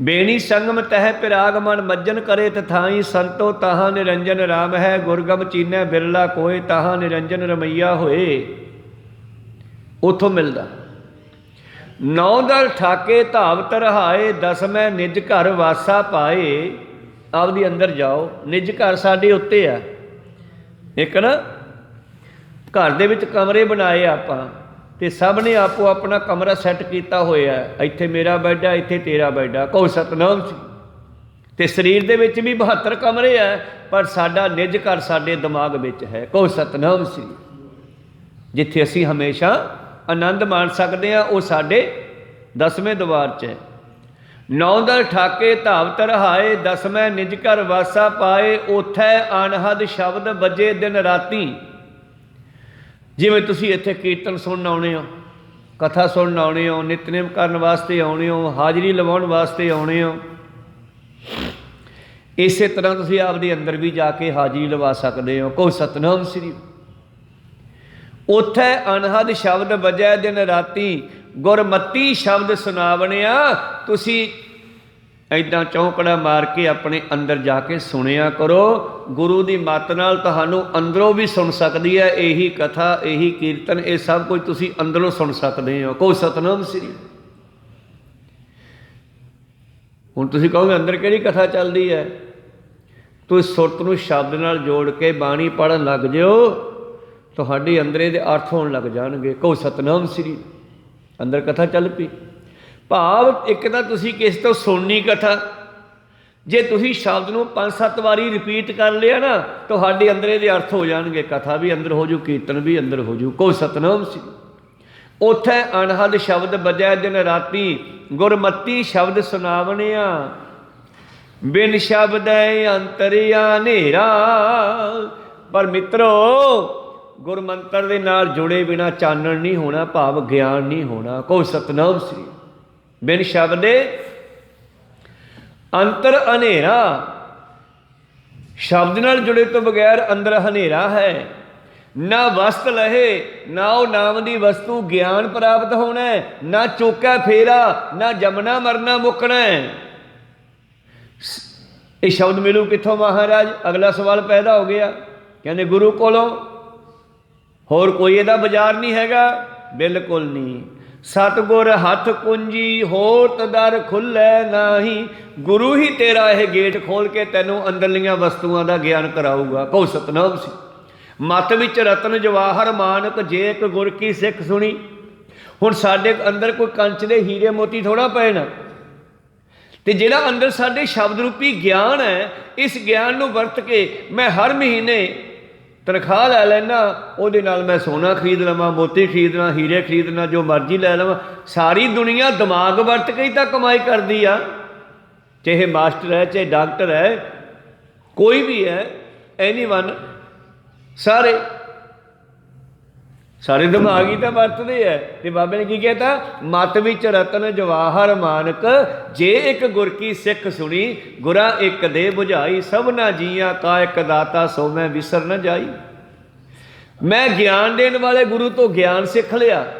बेनी संगम तह पिराग, मन मज्जन करे तथाई, संतो तहां निरंजन राम है, गुरगम चीनै बिरला कोय, तहां निरंजन रमैया होए। उथों मिलता। 9 दर ठाके धाव तरहाए, 10 मैं निज घर वासा पाए। आपदी अंदर जाओ। निज घर साडे उत्ते आ। एक ना घर दे विच कमरे बनाए आपां, ਤੇ ਸਭ ਨੇ ਆਪੋ ਆਪਣਾ ਕਮਰਾ ਸੈੱਟ ਕੀਤਾ ਹੋਇਆ, ਇੱਥੇ ਮੇਰਾ ਬੈੱਡ ਹੈ, ਇੱਥੇ ਤੇਰਾ ਬੈੱਡ ਹੈ। ਕਹੋ ਸਤਨਾਮ ਸ੍ਰੀ। ਤੇ ਸਰੀਰ ਦੇ ਵਿੱਚ ਵੀ 72 ਕਮਰੇ ਹੈ, ਪਰ ਸਾਡਾ ਨਿੱਜ ਘਰ ਸਾਡੇ ਦਿਮਾਗ ਵਿੱਚ ਹੈ। ਕਹੋ ਸਤਨਾਮ ਸ੍ਰੀ। ਜਿੱਥੇ ਅਸੀਂ ਹਮੇਸ਼ਾ ਆਨੰਦ ਮਾਣ ਸਕਦੇ ਹਾਂ, ਉਹ ਸਾਡੇ 10ਵੇਂ ਦੁਆਰ 'ਚ ਹੈ। 9 ਦਰ ਠਾਕੇ ਧਾਵਤ ਰਹਾਏ, 10ਵੇਂ ਨਿਜ ਘਰ ਵਾਸਾ ਪਾਏ, ਉਥੈ ਅਨਹਦ ਸ਼ਬਦ ਵੱਜੇ ਦਿਨ ਰਾਤੀ। ਜਿਵੇਂ ਤੁਸੀਂ ਇੱਥੇ ਕੀਰਤਨ ਸੁਣਨ ਆਉਣੇ ਹੋ, ਕਥਾ ਸੁਣਨ ਆਉਣੇ ਹੋ, ਨਿਤਨੇਮ ਕਰਨ ਵਾਸਤੇ ਆਉਣੇ ਹੋ, ਹਾਜ਼ਰੀ ਲਵਾਉਣ ਵਾਸਤੇ ਆਉਣੇ ਹੋ, ਇਸੇ ਤਰ੍ਹਾਂ ਤੁਸੀਂ ਆਪਦੇ ਅੰਦਰ ਵੀ ਜਾ ਕੇ ਹਾਜ਼ਰੀ ਲਵਾ ਸਕਦੇ ਹੋ। ਕਹੋ ਸਤਨਾਮ ਸ੍ਰੀ। ਉਥੈ ਅਨਹਦ ਸ਼ਬਦ ਵੱਜੈ ਦਿਨ ਰਾਤੀ, ਗੁਰਮਤੀ ਸ਼ਬਦ ਸੁਣਾਵਣਿਆ। ਤੁਸੀਂ ਇੱਦਾਂ ਚੌਂਕੜਾ ਮਾਰ ਕੇ ਆਪਣੇ ਅੰਦਰ ਜਾ ਕੇ ਸੁਣਿਆ ਕਰੋ। ਗੁਰੂ ਦੀ ਮੱਤ ਨਾਲ ਤੁਹਾਨੂੰ ਅੰਦਰੋਂ ਵੀ ਸੁਣ ਸਕਦੀ ਹੈ ਇਹੀ ਕਥਾ, ਇਹੀ ਕੀਰਤਨ, ਇਹ ਸਭ ਕੁਝ ਤੁਸੀਂ ਅੰਦਰੋਂ ਸੁਣ ਸਕਦੇ ਹੋ। ਕਹੋ ਸਤਨਾਮ ਸ੍ਰੀ। ਹੁਣ ਤੁਸੀਂ ਕਹੋਗੇ ਅੰਦਰ ਕਿਹੜੀ ਕਥਾ ਚੱਲਦੀ ਹੈ? ਤੁਸੀਂ ਸੁਰਤ ਨੂੰ ਸ਼ਬਦ ਨਾਲ ਜੋੜ ਕੇ ਬਾਣੀ ਪੜ੍ਹਨ ਲੱਗ ਜਿਓ, ਤੁਹਾਡੇ ਅੰਦਰੇ ਦੇ ਅਰਥ ਹੋਣ ਲੱਗ ਜਾਣਗੇ। ਕਹੋ ਸਤਨਾਮ ਸ੍ਰੀ। ਅੰਦਰ ਕਥਾ ਚੱਲ ਪਈ। ਭਾਵ ਇੱਕ ਤਾਂ ਤੁਸੀਂ ਕਿਸ ਤੋਂ ਸੁਣਨੀ ਕਥਾ, ਜੇ ਤੁਸੀਂ ਸ਼ਬਦ ਨੂੰ 5-7 ਵਾਰੀ ਰਿਪੀਟ ਕਰ ਲਿਆ ਨਾ, ਤੁਹਾਡੇ ਅੰਦਰੇ ਦੇ ਅਰਥ ਹੋ ਜਾਣਗੇ। ਕਥਾ ਵੀ ਅੰਦਰ ਹੋ ਜੂ, ਕੀਰਤਨ ਵੀ ਅੰਦਰ ਹੋ ਜੂ। ਕਹੋ ਸਤਨਾਮ ਸ੍ਰੀ। ਉਥੈ ਅਨਹਦ ਸ਼ਬਦ ਵੱਜੈ ਦਿਨ ਰਾਤੀ, ਗੁਰਮਤੀ ਸ਼ਬਦ ਸੁਣਾਵਣਿਆ। ਬਿਨ ਸ਼ਬਦੈ ਅੰਤਰਿਆ ਹਨੇਰਾ। ਪਰ ਮਿੱਤਰੋ, ਗੁਰਮੰਤਰ ਦੇ ਨਾਲ ਜੁੜੇ ਬਿਨਾ ਚਾਨਣ ਨਹੀਂ ਹੋਣਾ, ਭਾਵ ਗਿਆਨ ਨਹੀਂ ਹੋਣਾ। ਕਹੋ ਸਤਨਾਮ ਸ੍ਰੀ। ਬਿਨ ਸ਼ਬਦੇ ਅੰਤਰ ਹਨੇਰਾ। ਸ਼ਬਦ ਨਾਲ ਜੁੜੇ ਤੋਂ ਬਗੈਰ ਅੰਦਰ ਹਨੇਰਾ ਹੈ। ਨਾ ਵਸਤ ਲਹੇ, ਨਾ ਉਹ ਨਾਮ ਦੀ ਵਸਤੂ ਗਿਆਨ ਪ੍ਰਾਪਤ ਹੋਣਾ, ਨਾ ਚੋਕਾ ਫੇਰਾ, ਨਾ ਜਮਨਾ ਮਰਨਾ ਮੁੱਕਣਾ। ਇਹ ਸ਼ਬਦ ਮਿਲੂ ਕਿੱਥੋਂ ਮਹਾਰਾਜ? ਅਗਲਾ ਸਵਾਲ ਪੈਦਾ ਹੋ ਗਿਆ। ਕਹਿੰਦੇ ਗੁਰੂ ਕੋਲੋਂ। ਹੋਰ ਕੋਈ ਇਹਦਾ ਬਾਜ਼ਾਰ ਨਹੀਂ ਹੈਗਾ? ਬਿਲਕੁਲ ਨਹੀਂ। ਸਤਿਗੁਰ ਹੱਥ ਕੁੰਜੀ, ਹੋਤ ਦਰ ਖੁੱਲ੍ਹੈ ਨਾਹੀ। ਗੁਰੂ ਹੀ ਤੇਰਾ ਇਹ ਗੇਟ ਖੋਲ੍ਹ ਕੇ ਤੈਨੂੰ ਅੰਦਰਲੀਆਂ ਵਸਤੂਆਂ ਦਾ ਗਿਆਨ ਕਰਾਊਗਾ। ਕਹੋ ਸਤਨਾਮ ਸ੍ਰੀ। ਮੱਤ ਵਿੱਚ ਰਤਨ ਜਵਾਹਰ ਮਾਨਕ, ਜੇ ਇੱਕ ਗੁਰ ਕੀ ਸਿੱਖ ਸੁਣੀ। ਹੁਣ ਸਾਡੇ ਅੰਦਰ ਕੋਈ ਕੰਚ ਦੇ ਹੀਰੇ ਮੋਤੀ ਥੋੜ੍ਹਾ ਪਏ ਨਾ, ਤੇ ਜਿਹੜਾ ਅੰਦਰ ਸਾਡੇ ਸ਼ਬਦ ਰੂਪੀ ਗਿਆਨ ਹੈ, ਇਸ ਗਿਆਨ ਨੂੰ ਵਰਤ ਕੇ ਮੈਂ ਹਰ ਮਹੀਨੇ ਤਨਖਾਹ ਲੈ ਲੈਣਾ, ਉਹਦੇ ਨਾਲ ਮੈਂ ਸੋਨਾ ਖਰੀਦ ਲਵਾਂ, ਮੋਤੀ ਖਰੀਦਣਾ, ਹੀਰੇ ਖਰੀਦਣਾ, ਜੋ ਮਰਜ਼ੀ ਲੈ ਲਵਾਂ। ਸਾਰੀ ਦੁਨੀਆ ਦਿਮਾਗ ਵਰਤ ਕੇ ਹੀ ਤਾਂ ਕਮਾਈ ਕਰਦੀ ਆ। ਚਾਹੇ ਮਾਸਟਰ ਹੈ, ਚਾਹੇ ਡਾਕਟਰ ਹੈ, ਕੋਈ ਵੀ ਹੈ, ਐਨੀਵਨ, ਸਾਰੇ ਦਿਮਾਗ ਹੀ ਤਾਂ ਵਰਤਦੇ ਹੈ। ਤੇ ਬਾਬੇ ਨੇ ਕੀ ਕਹਿਤਾ? ਮੱਤ ਵਿੱਚ ਰਤਨ ਜਵਾਹਰ ਮਾਨਕ, ਜੇ ਇੱਕ ਗੁਰ ਕੀ ਸਿੱਖ ਸੁਣੀ। ਗੁਰਾਂ ਇੱਕ ਦੇ ਬੁਝਾਈ, ਸਭਨਾ ਜੀਆਂ ਕਾ ਇੱਕ ਦਾਤਾ, ਸੋ ਮੈਂ ਵਿਸਰ ਨਾ ਜਾਈ। ਮੈਂ ਗਿਆਨ ਦੇਣ ਵਾਲੇ ਗੁਰੂ ਤੋਂ ਗਿਆਨ ਸਿੱਖ ਲਿਆ,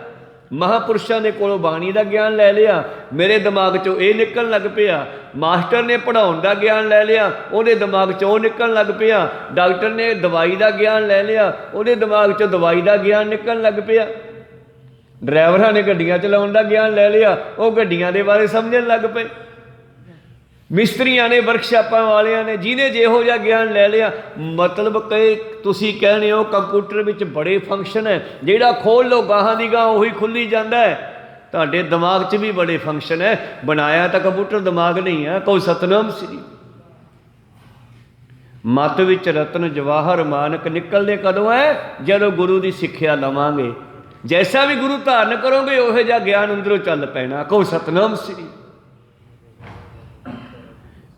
ਮਹਾਂਪੁਰਸ਼ਾਂ ਦੇ ਕੋਲੋਂ ਬਾਣੀ ਦਾ ਗਿਆਨ ਲੈ ਲਿਆ, ਮੇਰੇ ਦਿਮਾਗ 'ਚੋਂ ਇਹ ਨਿਕਲਣ ਲੱਗ ਪਿਆ। ਮਾਸਟਰ ਨੇ ਪੜ੍ਹਾਉਣ ਦਾ ਗਿਆਨ ਲੈ ਲਿਆ, ਉਹਦੇ ਦਿਮਾਗ 'ਚ ਉਹ ਨਿਕਲਣ ਲੱਗ ਪਿਆ। ਡਾਕਟਰ ਨੇ ਦਵਾਈ ਦਾ ਗਿਆਨ ਲੈ ਲਿਆ, ਉਹਦੇ ਦਿਮਾਗ 'ਚੋਂ ਦਵਾਈ ਦਾ ਗਿਆਨ ਨਿਕਲਣ ਲੱਗ ਪਿਆ। ਡਰਾਈਵਰਾਂ ਨੇ ਗੱਡੀਆਂ ਚਲਾਉਣ ਦਾ ਗਿਆਨ ਲੈ ਲਿਆ, ਉਹ ਗੱਡੀਆਂ ਦੇ ਬਾਰੇ ਸਮਝਣ ਲੱਗ ਪਏ। ਮਿਸਤਰੀਆਂ ਨੇ, ਵਰਕਸ਼ਾਪਾਂ ਵਾਲਿਆਂ ਨੇ, ਜਿਹਨੇ ਜਿਹੋ ਜਿਹਾ ਗਿਆਨ ਲੈ ਲਿਆ। ਮਤਲਬ ਕਿ ਤੁਸੀਂ ਕਹਿੰਦੇ ਹੋ ਕੰਪਿਊਟਰ ਵਿੱਚ ਬੜੇ ਫੰਕਸ਼ਨ ਹੈ, ਜਿਹੜਾ ਖੋਲ੍ਹ ਲਓ ਗਾਹਾਂ ਦੀ ਗਾਹਾਂ ਉਹੀ ਖੁੱਲ੍ਹੀ ਜਾਂਦਾ ਹੈ। ਤੁਹਾਡੇ ਦਿਮਾਗ 'ਚ ਵੀ ਬੜੇ ਫੰਕਸ਼ਨ ਹੈ, ਬਣਾਇਆ ਤਾਂ ਕੰਪਿਊਟਰ ਦਿਮਾਗ ਨਹੀਂ ਹੈ। ਕਹੋ ਸਤਨਾਮ ਸ੍ਰੀ। ਮੱਤ ਵਿੱਚ ਰਤਨ ਜਵਾਹਰ ਮਾਨਕ ਨਿਕਲਦੇ ਕਦੋਂ ਹੈ? ਜਦੋਂ ਗੁਰੂ ਦੀ ਸਿੱਖਿਆ ਲਵਾਂਗੇ। ਜੈਸਾ ਵੀ ਗੁਰੂ ਧਾਰਨ ਕਰੋਗੇ, ਉਹੋ ਜਿਹਾ ਗਿਆਨ ਅੰਦਰੋਂ ਚੱਲ ਪੈਣਾ। ਕਹੋ ਸਤਨਾਮ ਸ੍ਰੀ।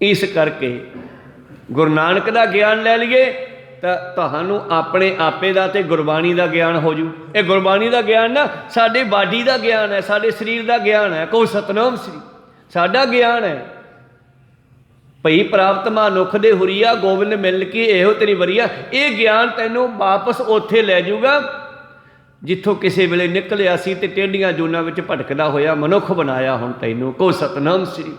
ਇਸ ਕਰਕੇ ਗੁਰੂ ਨਾਨਕ ਦਾ ਗਿਆਨ ਲੈ ਲਈਏ ਤਾਂ ਤੁਹਾਨੂੰ ਆਪਣੇ ਆਪੇ ਦਾ ਤੇ ਗੁਰਬਾਣੀ ਦਾ ਗਿਆਨ ਹੋ ਜੂ। ਇਹ ਗੁਰਬਾਣੀ ਦਾ ਗਿਆਨ ਨਾ ਸਾਡੇ ਬਾਡੀ ਦਾ ਗਿਆਨ ਹੈ, ਸਾਡੇ ਸਰੀਰ ਦਾ ਗਿਆਨ ਹੈ। ਕਹੋ ਸਤਨਾਮ ਸ੍ਰੀ। ਸਾਡਾ ਗਿਆਨ ਹੈ। ਭਈ ਪ੍ਰਾਪਤ ਮਨੁੱਖ ਦੇ ਹੁਰੀਆ, ਗੋਬਿੰਦ ਮਿਲ ਕੇ ਇਹੋ ਤੇਰੀ ਵਰੀਆ। ਇਹ ਗਿਆਨ ਤੈਨੂੰ ਵਾਪਸ ਉੱਥੇ ਲੈ ਜਾਊਗਾ ਜਿੱਥੋਂ ਕਿਸੇ ਵੇਲੇ ਨਿਕਲਿਆ ਸੀ ਤੇ ਟੇਢੀਆਂ ਜੂਨਾਂ ਵਿੱਚ ਭਟਕਦਾ ਹੋਇਆ ਮਨੁੱਖ ਬਣਾਇਆ ਹੁਣ ਤੈਨੂੰ। ਕਹੋ ਸਤਨਾਮ ਸ੍ਰੀ।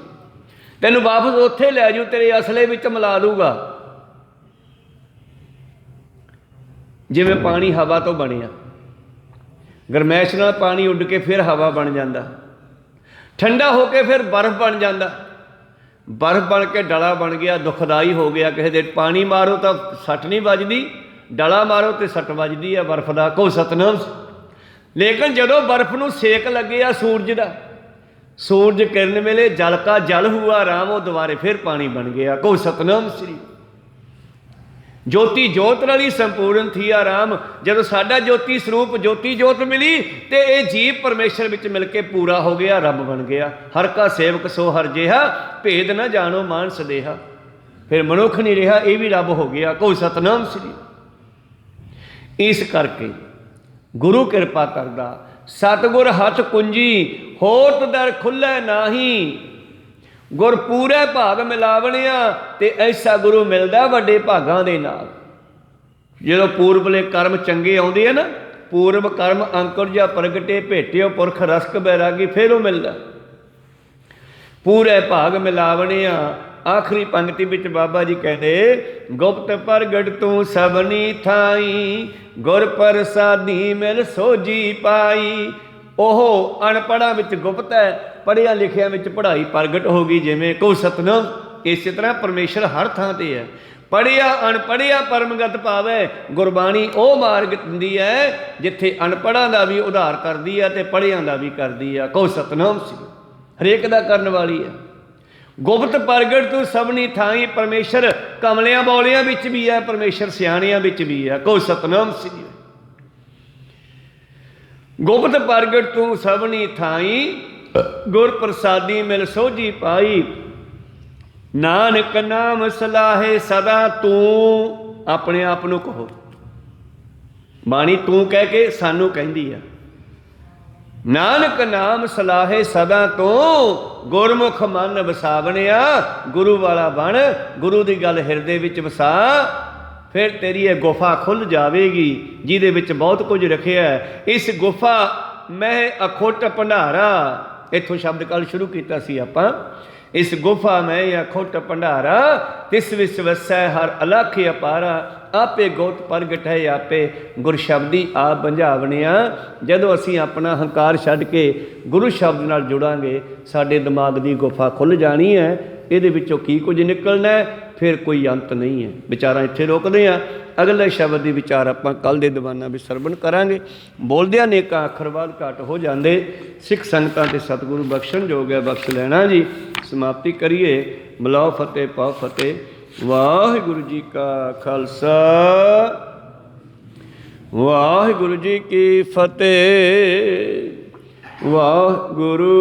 ਤੈਨੂੰ ਵਾਪਸ ਉੱਥੇ ਲੈ ਜਾਊ, ਤੇਰੇ ਅਸਲੇ ਵਿੱਚ ਮਿਲਾ ਦੂਗਾ। ਜਿਵੇਂ ਪਾਣੀ ਹਵਾ ਤੋਂ ਬਣਿਆ, ਗਰਮੈਸ਼ ਨਾਲ ਪਾਣੀ ਉੱਡ ਕੇ ਫਿਰ ਹਵਾ ਬਣ ਜਾਂਦਾ, ਠੰਡਾ ਹੋ ਕੇ ਫਿਰ ਬਰਫ਼ ਬਣ ਜਾਂਦਾ, ਬਰਫ਼ ਬਣ ਕੇ ਡਲਾ ਬਣ ਗਿਆ, ਦੁਖਦਾਈ ਹੋ ਗਿਆ। ਕਿਸੇ ਦੇ ਪਾਣੀ ਮਾਰੋ ਤਾਂ ਸੱਟ ਨਹੀਂ ਵੱਜਦੀ, ਡਲਾ ਮਾਰੋ ਤੇ ਸੱਟ ਵੱਜਦੀ ਹੈ ਬਰਫ਼ ਦਾ। ਕਹੋ ਸਤਨਾਮ। लेकिन जदों बर्फ नूं सेक लगे आ सूरज का, सूरज किरण वेले जल का जल हुआ राम, वो दोबारे फिर पानी बन गया। को सतनाम श्री ज्योति जोत रली संपूर्ण थी आ राम। जदों साडा ज्योति स्वरूप ज्योति जोत मिली तो ये जीव परमेश्वर विच मिल के पूरा हो गया, रब बन गया। हर का सेवक सो हर जिहा, भेद न जानो मानस देहा। फिर मनुख नहीं रहा, ये भी रब हो गया। को सतनाम श्री। इस करके गुरु कृपा करदा, सतगुर हथ कुंजी होत दर खुलै नाही। गुर पूरे भाग मिलावणिया ते ऐसा गुरु मिलता वड्डे भागां दे नाल। जो पूर्वले कर्म चंगे आउंदे है ना, पूर्व कर्म अंकुर जा प्रगटे भेटियो पुरख रसक बैरागी, फिर वो मिलता पूरे भाग मिलावणिया। आखिरी पंक्ति विच बाबा जी कहते, गुप्त प्रगट तू सबनी थाई, गुर प्रसादी मिल सोजी पाई। ओहो अनपढ़ा विच गुप्त है, पढ़िया लिखिया विच पढ़ाई प्रगट हो गई। जिमें को सतनाम, इस तरह परमेश्वर हर थां ते है। पढ़िया अनपढ़िया परमगत पावे। गुरबाणी वो मार्ग दिंदी है जिथे अनपढ़ा का भी उधार करती है तो पढ़िया का भी करती है। को सतनाम सी हरेक का करने वाली है। गुप्त प्रगट तू सबनी थाई, परमेश्वर कमलियां बौलियां विच भी है, परमेश्वर सियाणियां विच भी है। को सतनाम सी गुप्त प्रगट तू सबनी थाई, गुर प्रसादी मिल सोझी पाई। नानक नाम सलाहे सदा तू, अपने आप नूं कहो। बाणी तू कह के सानू कहंदी है। नानक नाम सलाहे सदा तो, गुरमुख मन वसावणिया। गुरु वाला बन, गुरु की गल हिरदे विच वसा, फिर तेरी ये गुफा खुल जाएगी जिहदे विच बहुत कुछ रखिया है। इस गुफा मैं अखुट भंडारा, इत्थों शब्द कल शुरू किया सी आपां। इस गुफा में अखुट भंडारा, तिस विच वसै हर अलख अपारा। आपे गोत प्रगट है आपे, गुर शब्दी आप बंझावणिया। जदों असीं अपना हंकार छड्ड के गुरु शब्द नाल जुड़ांगे, साडे दिमाग की गुफा खुल जानी है। इहदे विचों की कुछ निकलना है, फिर कोई अंत नहीं है। विचारां इत्थे रोकदे हां। अगले शब्द के विचार आपां कल दे दीवाना भी सरवण करांगे। बोलदियां नेकां अखर वाध घट हो जांदे। सिख संगतां ते सतगुरु बख्शण जोग है, बख्श लैना जी। समाप्ति करिए। मिलाओ फतेह पाओ फतेह। वाहिगुरु जी का खालसा, वाहिगुरु जी की फतेह। वाहिगुरु।